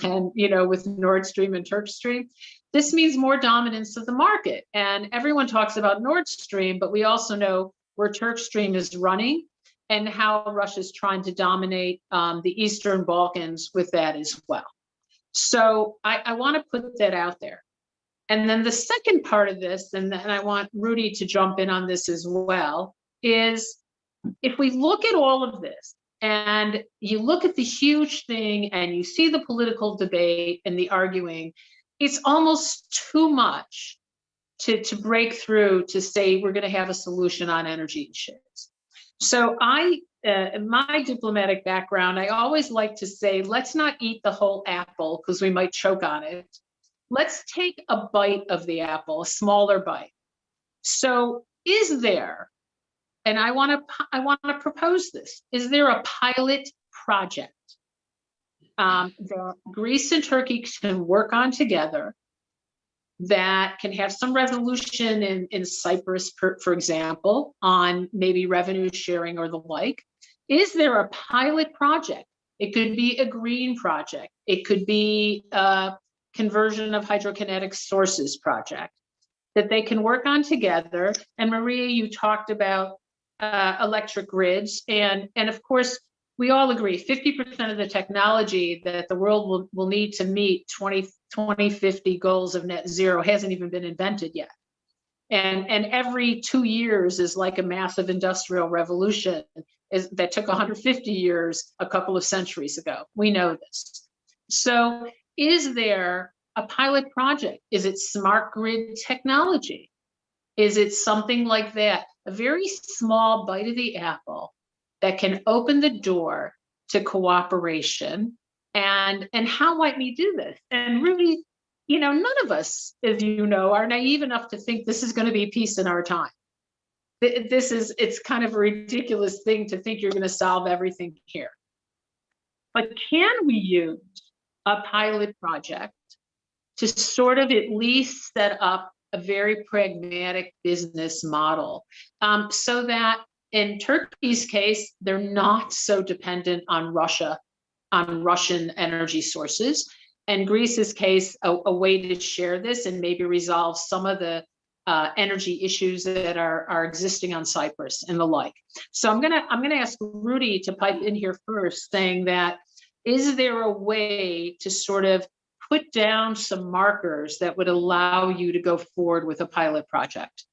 And, with Nord Stream and Turk Stream, this means more dominance of the market. And everyone talks about Nord Stream, but we also know where Turk Stream is running and how Russia's trying to dominate the Eastern Balkans with that as well. So I want to put that out there. And then the second part of this, and I want Rudy to jump in on this as well, is if we look at all of this and you look at the huge thing and you see the political debate and the arguing, it's almost too much to break through to say we're going to have a solution on energy issues. So in my diplomatic background, I always like to say, let's not eat the whole apple because we might choke on it. Let's take a bite of the apple, a smaller bite. So is there, and I want to propose this, is there a pilot project that Greece and Turkey can work on together that can have some resolution in Cyprus, for example, on maybe revenue sharing or the like? Is there a pilot project? It could be a green project. It could be a conversion of hydrokinetic sources project that they can work on together. And Maria, you talked about electric grids. And of course, we all agree 50% of the technology that the world will need to meet 2050 goals of net zero hasn't even been invented yet. And every 2 years is like a massive industrial revolution that took 150 years a couple of centuries ago. We know this. So is there a pilot project? Is it smart grid technology? Is it something like that? A very small bite of the apple that can open the door to cooperation. And how might we do this? And really, none of us, as you know, are naive enough to think this is going to be peace in our time. It's kind of a ridiculous thing to think you're going to solve everything here. But can we use a pilot project to sort of at least set up a very pragmatic business model so that in Turkey's case, they're not so dependent on Russian energy sources. In Greece's case, a way to share this and maybe resolve some of the energy issues that are existing on Cyprus and the like. So I'm gonna ask Rudy to pipe in here first, saying that, is there a way to sort of put down some markers that would allow you to go forward with a pilot project?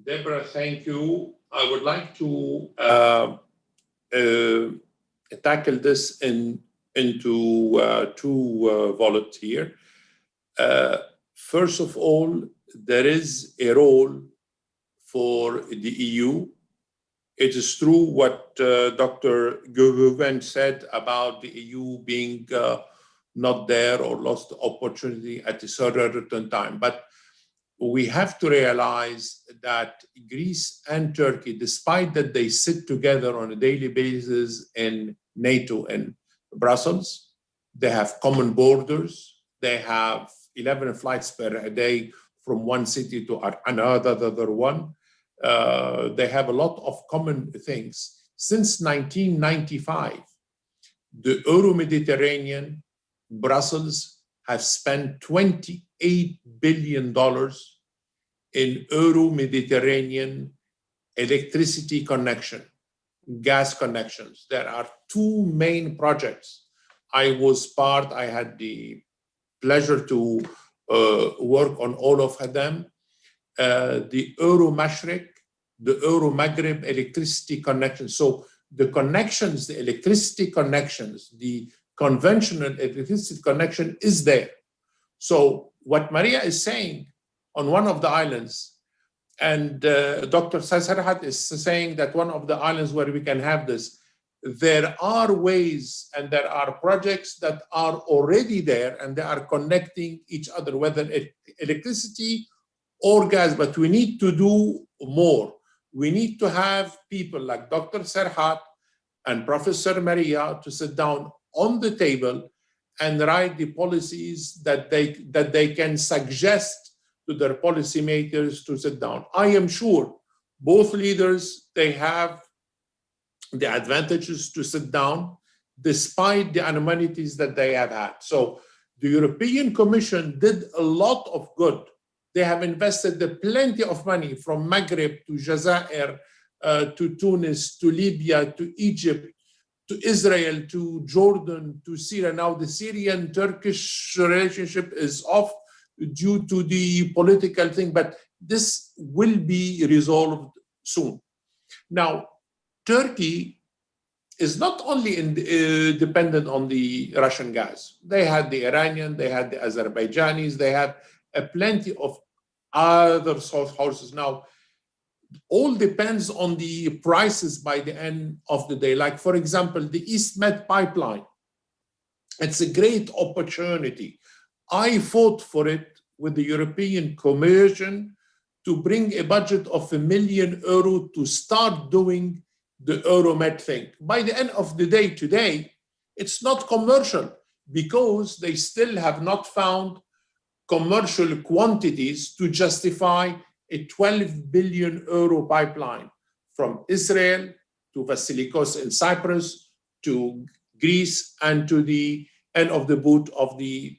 Deborah, thank you. I would like to tackle this into two volets here. First of all, there is a role for the EU. It is true what Dr. Guven said about the EU being not there or lost the opportunity at a certain time. But we have to realize that Greece and Turkey, despite that they sit together on a daily basis in NATO and Brussels, they have common borders, they have 11 flights per day from one city to another one. They have a lot of common things. Since 1995, the Euro-Mediterranean, Brussels have spent $28 billion in Euro-Mediterranean electricity connection, gas connections. There are two main projects. I had the pleasure to work on all of them. The Euro-Mashriq, the Euro-Maghreb electricity connection. So the connections, the electricity connections, the conventional electricity connection is there. So what Maria is saying on one of the islands, and Dr. Serhat is saying that one of the islands where we can have this, there are ways and there are projects that are already there and they are connecting each other, whether electricity or gas, but we need to do more. We need to have people like Dr. Serhat and Professor Maria to sit down on the table and write the policies that they can suggest to their policymakers to sit down. I am sure both leaders, they have the advantages to sit down despite the amenities that they have had. So the European Commission did a lot of good. They have invested plenty of money from Maghreb to Jazair, to Tunis, to Libya, to Egypt, to Israel, to Jordan, to Syria. Now the Syrian-Turkish relationship is off due to the political thing, but this will be resolved soon. Now, Turkey is not only dependent on the Russian gas. They had the Iranian, they had the Azerbaijanis, they had plenty of other sources. Now, all depends on the prices by the end of the day. Like, for example, the East Med pipeline. It's a great opportunity. I fought for it with the European Commission to bring a budget of €1 million to start doing the Euromed thing. By the end of the day today, it's not commercial because they still have not found commercial quantities to justify a €12 billion pipeline from Israel to Vasilikos in Cyprus to Greece and to the end of the boot of the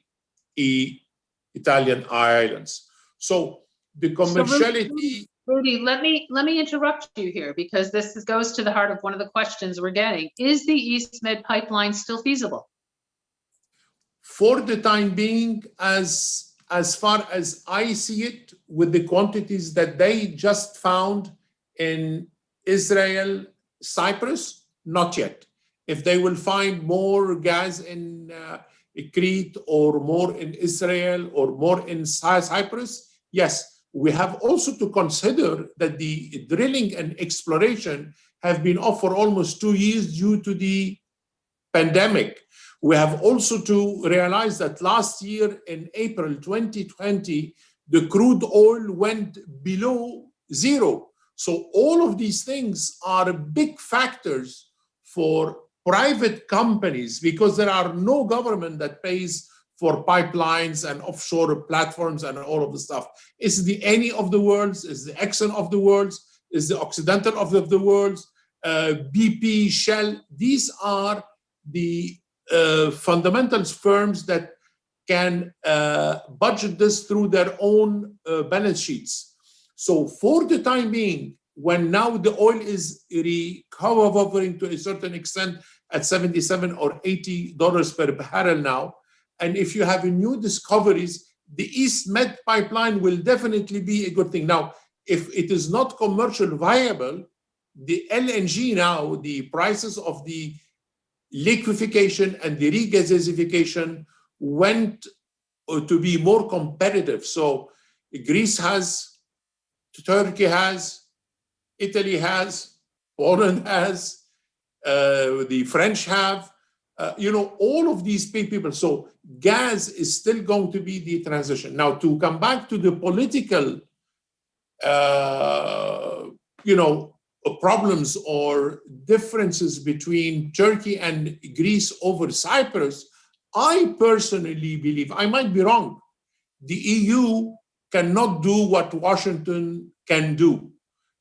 Italian islands. So the commerciality. Rudy, let me interrupt you here because this goes to the heart of one of the questions we're getting. Is the East Med pipeline still feasible? For the time being, as far as I see it, with the quantities that they just found in Israel, Cyprus, not yet. If they will find more gas in Crete or more in Israel or more in Cyprus, yes. We have also to consider that the drilling and exploration have been off for almost 2 years due to the pandemic. We have also to realize that last year in April 2020, the crude oil went below zero. So all of these things are big factors for private companies because there are no government that pays for pipelines and offshore platforms and all of the stuff. Is the Eni of the world, is the Exxon of the world, is the Occidental of the world, BP, Shell. These are the fundamentals firms that can budget this through their own balance sheets. So for the time being, when now the oil is recovering to a certain extent at $77 or $80 per barrel now, and if you have new discoveries, the East Med pipeline will definitely be a good thing. Now, if it is not commercially viable, the LNG now, the prices of the liquefaction and the regasification went to be more competitive. So Greece has, Turkey has, Italy has, Poland has, the French have, all of these people. So gas is still going to be the transition. Now, to come back to the political, problems or differences between Turkey and Greece over Cyprus, I personally believe, I might be wrong, the EU cannot do what Washington can do.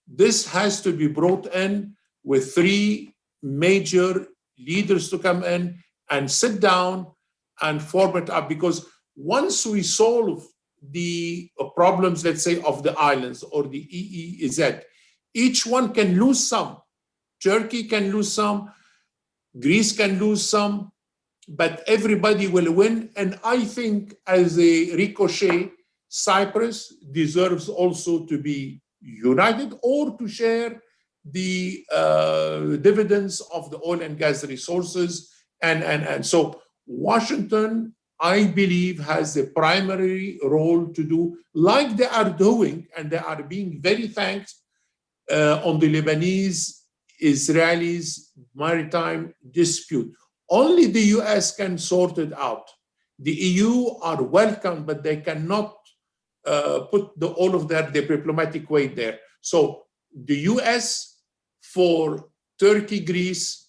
This has to be brought in with 3 major leaders to come in and sit down and form it up, because once we solve the problems, let's say, of the islands or the EEZ, each one can lose some. Turkey can lose some, Greece can lose some, but everybody will win. And I think as a ricochet, Cyprus deserves also to be united or to share the dividends of the oil and gas resources. And so Washington, I believe, has a primary role to do, like they are doing, and they are being very thanked on the Lebanese-Israelis maritime dispute. Only the US can sort it out. The EU are welcome, but they cannot put all of their diplomatic weight there. So the US for Turkey, Greece,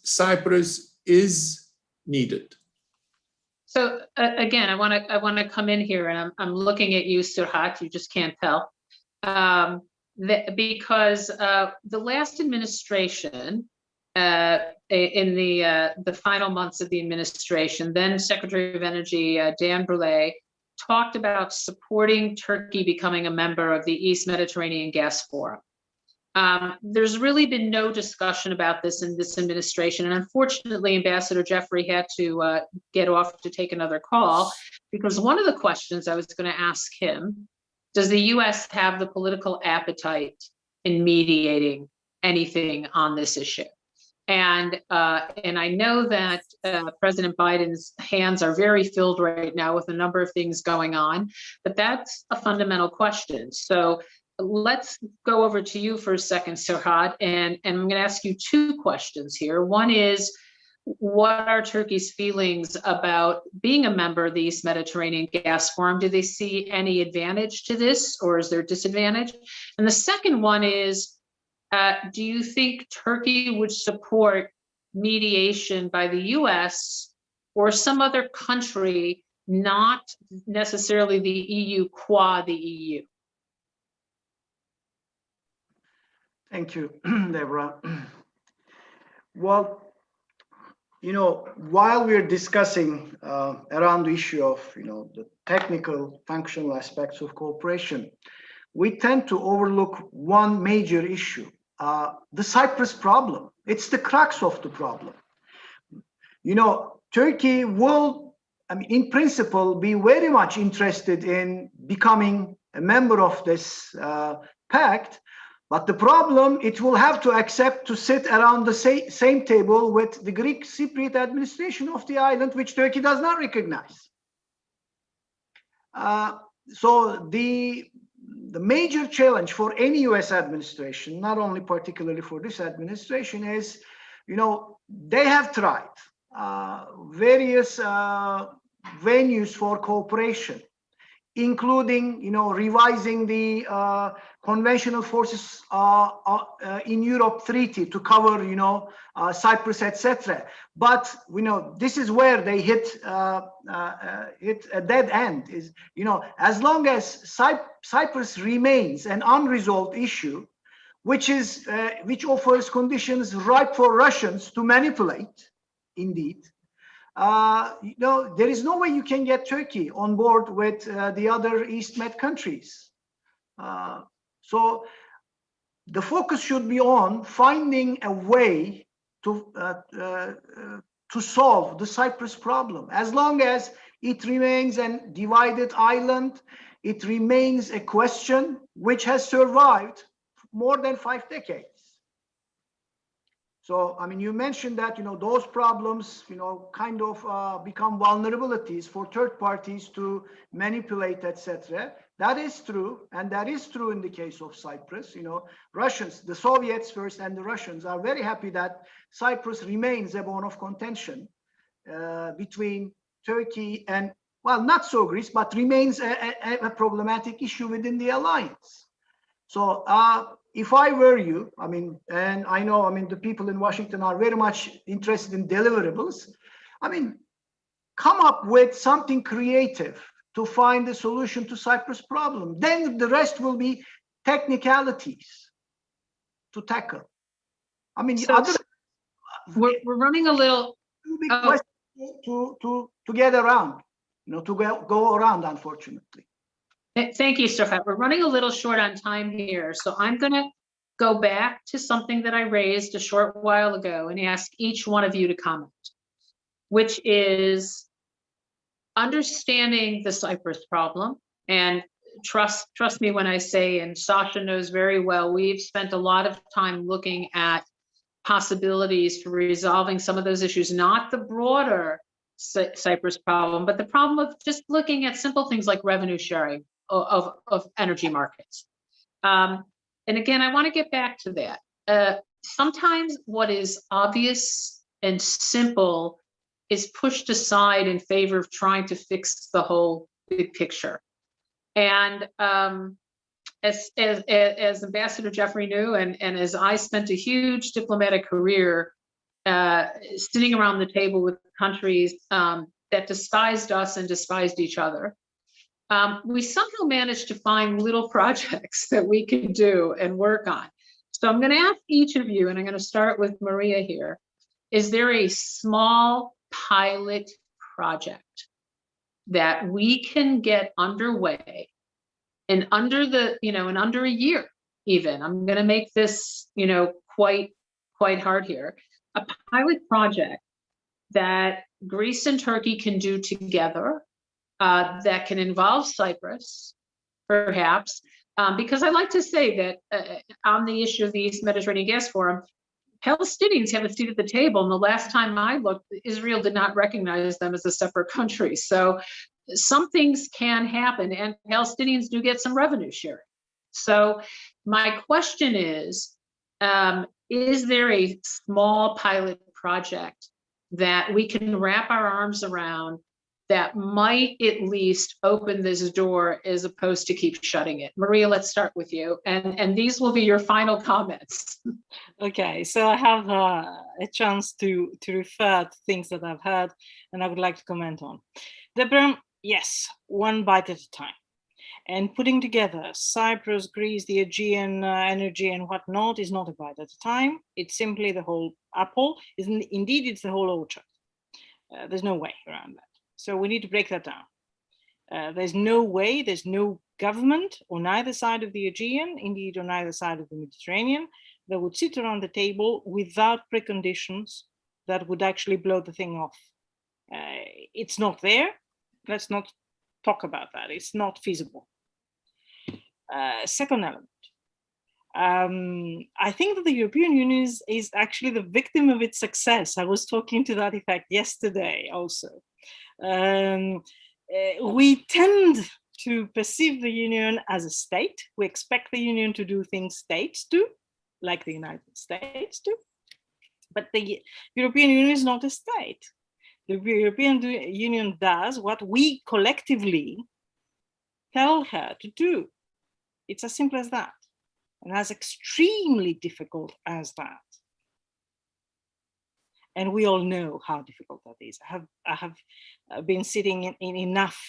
Cyprus is needed. So again, I want to come in here, and I'm looking at you, Serhat. You just can't tell, because the last administration, in the final months of the administration, then Secretary of Energy Dan Brule talked about supporting Turkey becoming a member of the East Mediterranean Gas Forum. There's really been no discussion about this in this administration, and unfortunately, Ambassador Jeffrey had to get off to take another call, because one of the questions I was going to ask him: does the U.S. have the political appetite in mediating anything on this issue? And I know that President Biden's hands are very filled right now with a number of things going on, but that's a fundamental question. So let's go over to you for a second, Serhat, and I'm going to ask you two questions here. One is, what are Turkey's feelings about being a member of the East Mediterranean Gas Forum? Do they see any advantage to this, or is there disadvantage? And the second one is, do you think Turkey would support mediation by the US or some other country, not necessarily the EU, qua the EU? Thank you, Deborah. Well, while we're discussing around the issue of, the technical functional aspects of cooperation, we tend to overlook one major issue, the Cyprus problem. It's the crux of the problem. Turkey will, in principle, be very much interested in becoming a member of this pact. But the problem, it will have to accept to sit around the same table with the Greek Cypriot administration of the island, which Turkey does not recognize. So the major challenge for any US administration, not only particularly for this administration, is, they have tried various venues for cooperation, including, revising the conventional forces in Europe treaty to cover, Cyprus, etc. But this is where they hit a dead end. Is as long as Cyprus remains an unresolved issue, which offers conditions ripe for Russians to manipulate, indeed. There is no way you can get Turkey on board with the other East Med countries. So the focus should be on finding a way to solve the Cyprus problem. As long as it remains a divided island, it remains a question which has survived more than 5 decades. So, you mentioned that, those problems, kind of become vulnerabilities for third parties to manipulate, etc. That is true. And that is true in the case of Cyprus. Russians, the Soviets first and the Russians are very happy that Cyprus remains a bone of contention between Turkey and, well, not so Greece, but remains a problematic issue within the alliance. So, if I were you, and I know, the people in Washington are very much interested in deliverables. Come up with something creative to find a solution to Cyprus problem. Then the rest will be technicalities to tackle. We're running a little to get around, to go around, unfortunately. Thank you, Serhat. We're running a little short on time here, so I'm going to go back to something that I raised a short while ago and ask each one of you to comment, which is understanding the Cyprus problem. And trust me when I say, and Sasha knows very well, we've spent a lot of time looking at possibilities for resolving some of those issues, not the broader Cyprus problem, but the problem of just looking at simple things like revenue sharing of energy markets. And again, I want to get back to that. Sometimes what is obvious and simple is pushed aside in favor of trying to fix the whole big picture. And as Ambassador Jeffrey knew, and as I spent a huge diplomatic career sitting around the table with countries that despised us and despised each other, we somehow managed to find little projects that we could do and work on. So I'm going to ask each of you, and I'm going to start with Maria here. Is there a small pilot project that we can get underway in under a year even? I'm going to make this, quite hard here. A pilot project that Greece and Turkey can do together, that can involve Cyprus, perhaps, because I like to say that on the issue of the East Mediterranean Gas Forum, Palestinians have a seat at the table. And the last time I looked, Israel did not recognize them as a separate country. So some things can happen, and Palestinians do get some revenue sharing. So my question is there a small pilot project that we can wrap our arms around that might at least open this door as opposed to keep shutting it? Maria, let's start with you. And these will be your final comments. Okay, so I have a chance to refer to things that I've heard and I would like to comment on. Deborah, yes, one bite at a time. And putting together Cyprus, Greece, the Aegean energy and whatnot is not a bite at a time. It's simply the whole apple. Indeed, it's the whole orchard. There's no way around that. So we need to break that down. There's no way, there's no government on either side of the Aegean, indeed on either side of the Mediterranean, that would sit around the table without preconditions that would actually blow the thing off. It's not there. Let's not talk about that. It's not feasible. Second element. I think that the European Union is actually the victim of its success. I was talking to that effect yesterday also. We tend to perceive the Union as a state. We expect the Union to do things states do, like the United States do. But the European Union is not a state. The European Union does what we collectively tell her to do. It's as simple as that, and as extremely difficult as that. And we all know how difficult that is. I have been sitting in enough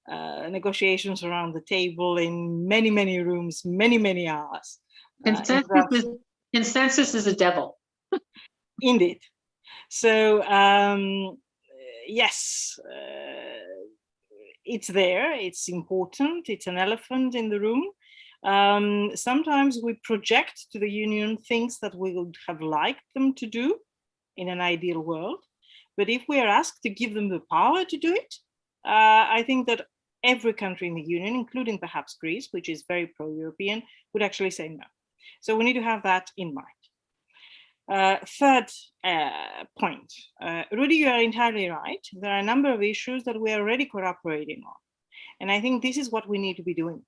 negotiations around the table in many, many rooms, many, many hours. Consensus is a devil. Indeed. So yes, it's there, it's important, it's an elephant in the room. Sometimes we project to the Union things that we would have liked them to do in an ideal world. But if we are asked to give them the power to do it, I think that every country in the Union, including perhaps Greece, which is very pro-European, would actually say no. So we need to have that in mind. Third point, Rudy, you are entirely right. There are a number of issues that we are already cooperating on. And I think this is what we need to be doing.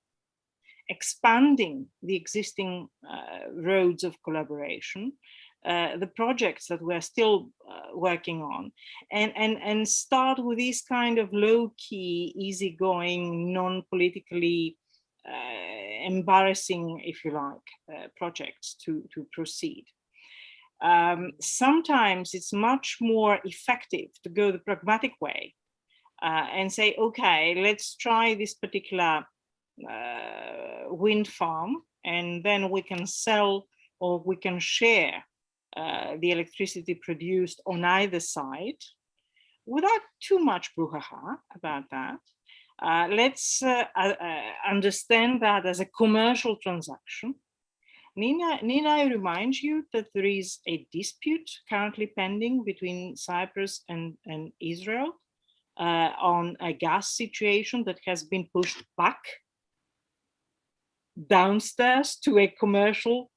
Expanding the existing roads of collaboration, the projects that we're still working on, and start with these kind of low-key, easygoing, non-politically embarrassing, if you like, projects to proceed. Sometimes it's much more effective to go the pragmatic way and say, okay, let's try this particular wind farm, and then we can sell or we can share the electricity produced on either side without too much brouhaha about that. Let's understand that as a commercial transaction. Nina, I remind you that there is a dispute currently pending between Cyprus and Israel on a gas situation that has been pushed back downstairs to a commercial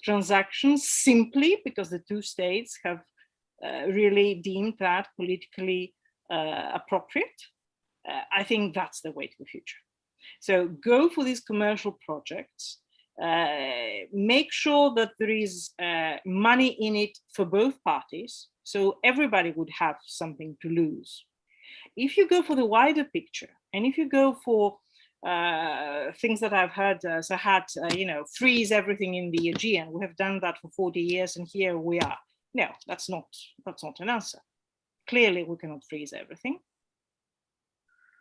transaction simply because the two states have really deemed that politically appropriate. I think that's the way to the future. So go for these commercial projects. Make sure that there is money in it for both parties, so everybody would have something to lose. If you go for the wider picture, and if you go for things that I've heard, freeze everything in the Aegean. We have done that for 40 years, and here we are. No, that's not an answer. Clearly, we cannot freeze everything.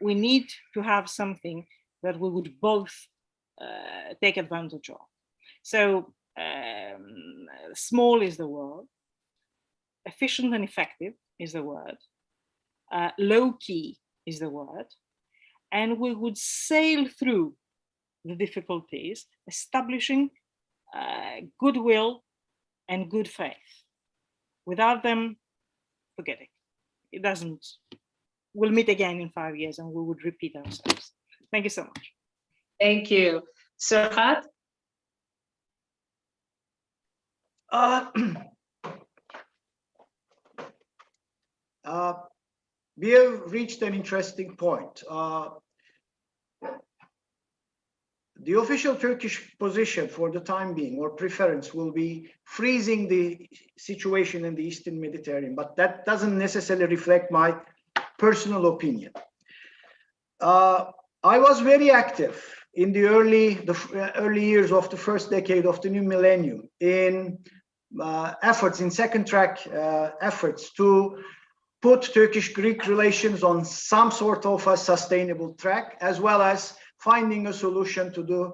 We need to have something that we would both take advantage of. So small is the word, efficient and effective is the word, low key is the word, and we would sail through the difficulties, establishing goodwill and good faith. Without them, forget it. It doesn't. We'll meet again in 5 years and we would repeat ourselves. Thank you so much. Thank you. Serhat? We have reached an interesting point. The official Turkish position for the time being, or preference, will be freezing the situation in the Eastern Mediterranean, but that doesn't necessarily reflect my personal opinion. I was very active in the early years of the first decade of the new millennium in efforts, in second track efforts to put Turkish-Greek relations on some sort of a sustainable track, as well as finding a solution to the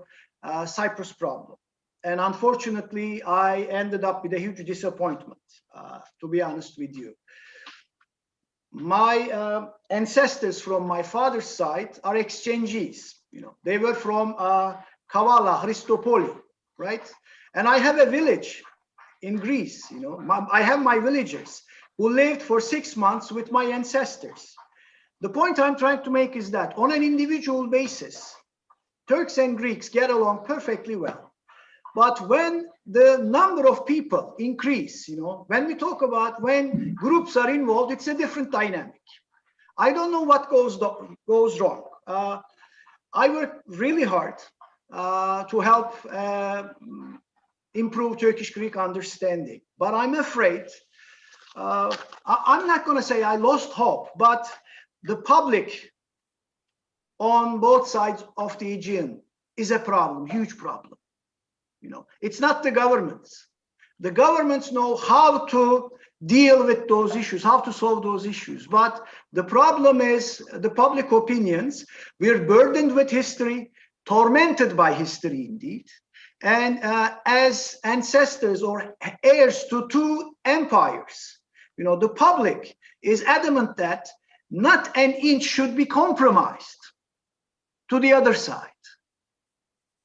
Cyprus problem. And unfortunately, I ended up with a huge disappointment, to be honest with you. My ancestors from my father's side are exchangees. You know, they were from Kavala, Christopoli, right? And I have a village in Greece. You know, I have my villagers who lived for 6 months with my ancestors. The point I'm trying to make is that on an individual basis, Turks and Greeks get along perfectly well. But when the number of people increase, you know, when we talk about when groups are involved, it's a different dynamic. I don't know what goes wrong. I work really hard to help improve Turkish-Greek understanding, but I'm afraid, I'm not going to say I lost hope, but the public on both sides of the Aegean is a problem, huge problem. You know, it's not the governments. The governments know how to deal with those issues, how to solve those issues. But the problem is the public opinions. We're burdened with history, tormented by history indeed. And as ancestors or heirs to two empires, you know, the public is adamant that not an inch should be compromised to the other side.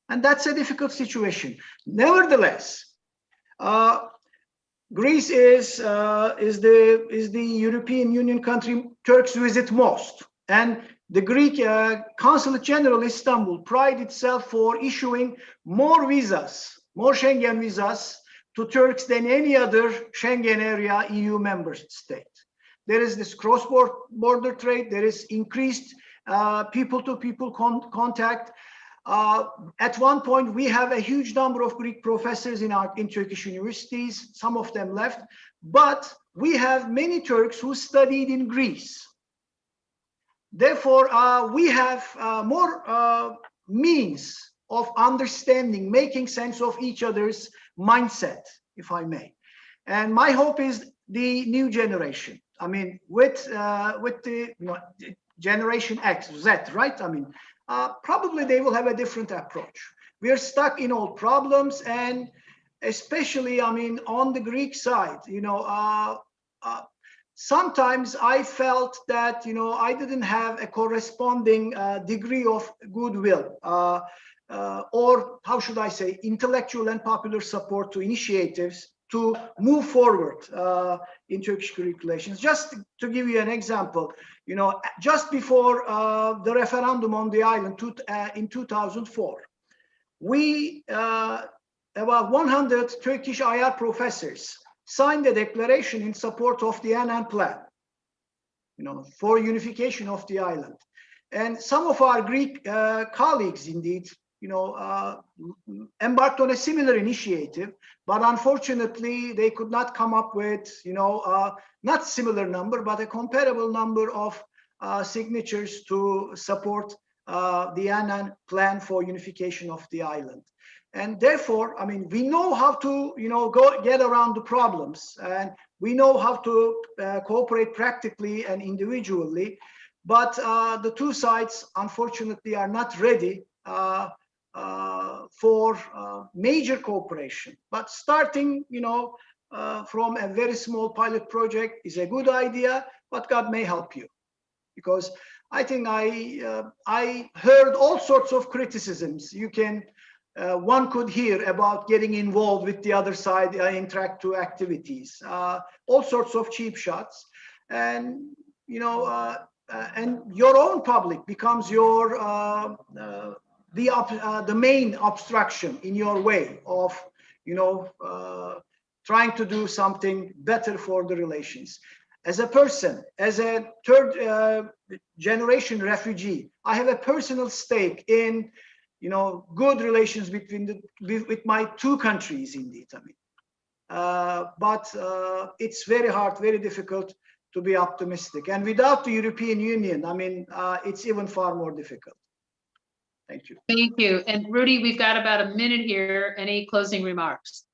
And that's a difficult situation. Nevertheless, Greece is the European Union country Turks visit most. And the Greek Consulate General Istanbul prides itself for issuing more visas, more Schengen visas to Turks than any other Schengen area EU member state. There is this cross-border trade. There is increased people-to-people contact. At one point, we have a huge number of Greek professors in Turkish universities. Some of them left, but we have many Turks who studied in Greece. Therefore, we have more means of understanding, making sense of each other's mindset, if I may. And my hope is the new generation. I mean, with the Generation X, Z, right? I mean, probably they will have a different approach. We are stuck in old problems, and especially, I mean, on the Greek side, you know, sometimes I felt that, you know, I didn't have a corresponding degree of goodwill or how should I say, intellectual and popular support to initiatives to move forward in Turkish-Greek relations. Just to give you an example, you know, just before the referendum on the island in 2004, we, about 100 Turkish IR professors signed a declaration in support of the Annan Plan, you know, for unification of the island. And some of our Greek colleagues, indeed, you know, embarked on a similar initiative, but unfortunately they could not come up with, you know, not similar number, but a comparable number of signatures to support the Annan Plan for unification of the island. And therefore, I mean, we know how to, go get around the problems, and we know how to cooperate practically and individually. But the two sides, unfortunately, are not ready for major cooperation. But starting, from a very small pilot project is a good idea, but God may help you. Because I think I heard all sorts of criticisms. One could hear about getting involved with the other side in track 2 activities, all sorts of cheap shots, and and your own public becomes your the main obstruction in your way of trying to do something better for the relations. As a person, as a third generation refugee, I have a personal stake in good relations with my two countries, indeed. I mean, but it's very hard, very difficult to be optimistic. And without the European Union, I mean, it's even far more difficult. Thank you. Thank you. And Rudy, we've got about a minute here. Any closing remarks?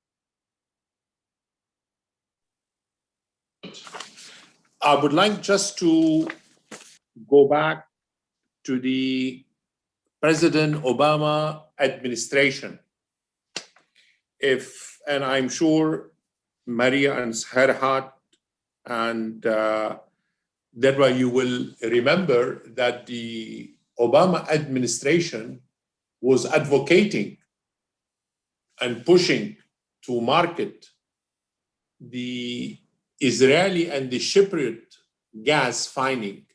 I would like just to go back to the President Obama administration. And I'm sure Maria and Serhat and Deborah, you will remember that the Obama administration was advocating and pushing to market the Israeli and the Cypriot gas finding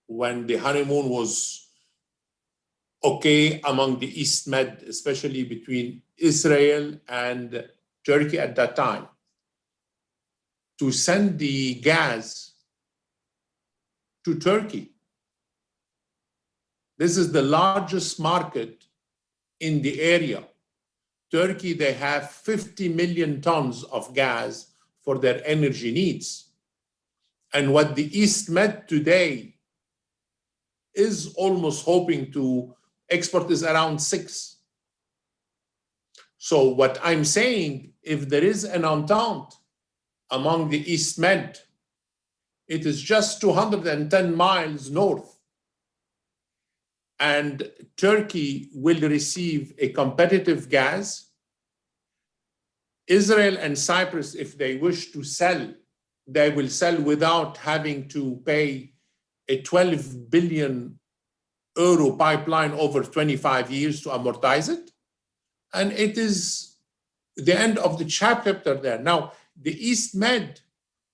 when the honeymoon was okay among the East Med, especially between Israel and Turkey at that time, to send the gas to Turkey. This is the largest market in the area. Turkey, they have 50 million tons of gas for their energy needs. And what the East Med today is almost hoping to export is around 6. So what I'm saying, if there is an entente among the East Med, it is just 210 miles north. And Turkey will receive a competitive gas. Israel and Cyprus, if they wish to sell, they will sell without having to pay a 12 billion euro pipeline over 25 years to amortize it. And it is the end of the chapter there. Now, the East Med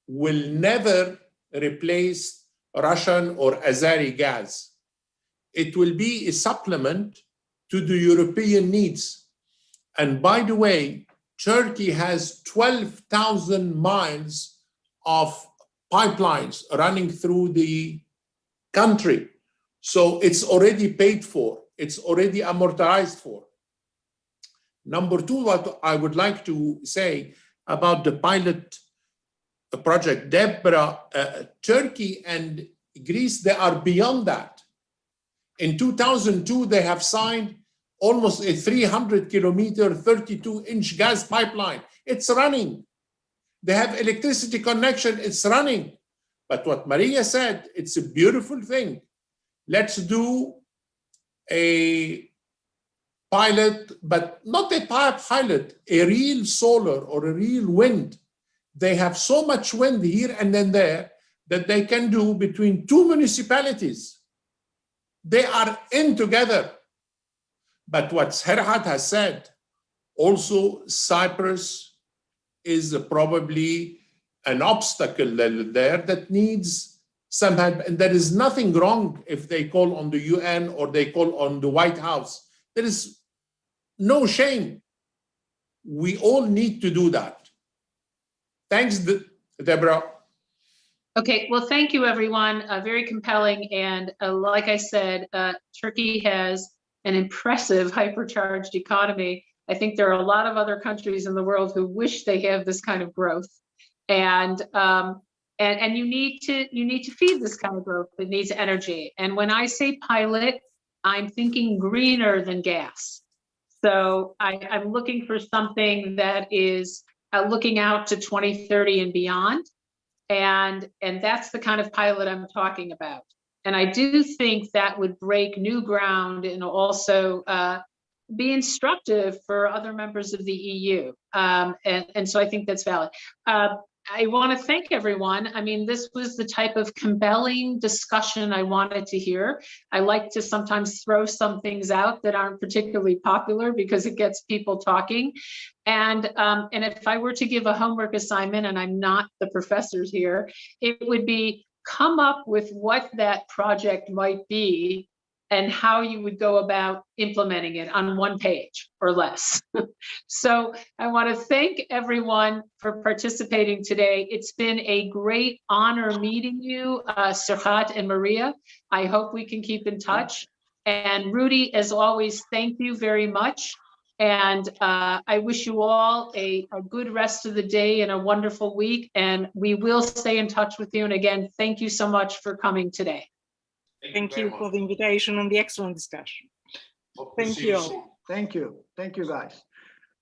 will never replace Russian or Azeri gas. It will be a supplement to the European needs. And by the way, Turkey has 12,000 miles of pipelines running through the country. So it's already paid for. It's already amortized for. Number two, what I would like to say about the pilot project, Deborah, Turkey and Greece, they are beyond that. In 2002, they have signed almost a 300-kilometer, 32-inch gas pipeline. It's running. They have electricity connection. It's running. But what Maria said, it's a beautiful thing. Let's do a pilot, but not a pilot, a real solar or a real wind. They have so much wind here and then there that they can do between 2 municipalities. They are in together. But what Serhat has said, also Cyprus is probably an obstacle there that needs some help. And there is nothing wrong if they call on the UN or they call on the White House. There is no shame. We all need to do that. Thanks, Deborah. Okay, well, thank you, everyone. Very compelling. And like I said, Turkey has an impressive hypercharged economy. I think there are a lot of other countries in the world who wish they have this kind of growth. And you need to feed this kind of growth. It needs energy. And when I say pilot, I'm thinking greener than gas. So I'm looking for something that is looking out to 2030 and beyond. And that's the kind of pilot I'm talking about. And I do think that would break new ground and also be instructive for other members of the EU. And so I think that's valid. I want to thank everyone. I mean, this was the type of compelling discussion I wanted to hear. I like to sometimes throw some things out that aren't particularly popular because it gets people talking. And if I were to give a homework assignment, and I'm not the professors here, it would be come up with what that project might be and how you would go about implementing it on one page or less. So I want to thank everyone for participating today. It's been a great honor meeting you, Serhat and Maria. I hope we can keep in touch. And Rudy, as always, thank you very much. And I wish you all a good rest of the day and a wonderful week. And we will stay in touch with you. And again, thank you so much for coming today. Thank you for the invitation and the excellent discussion. Thank you all. Thank you. Thank you, guys.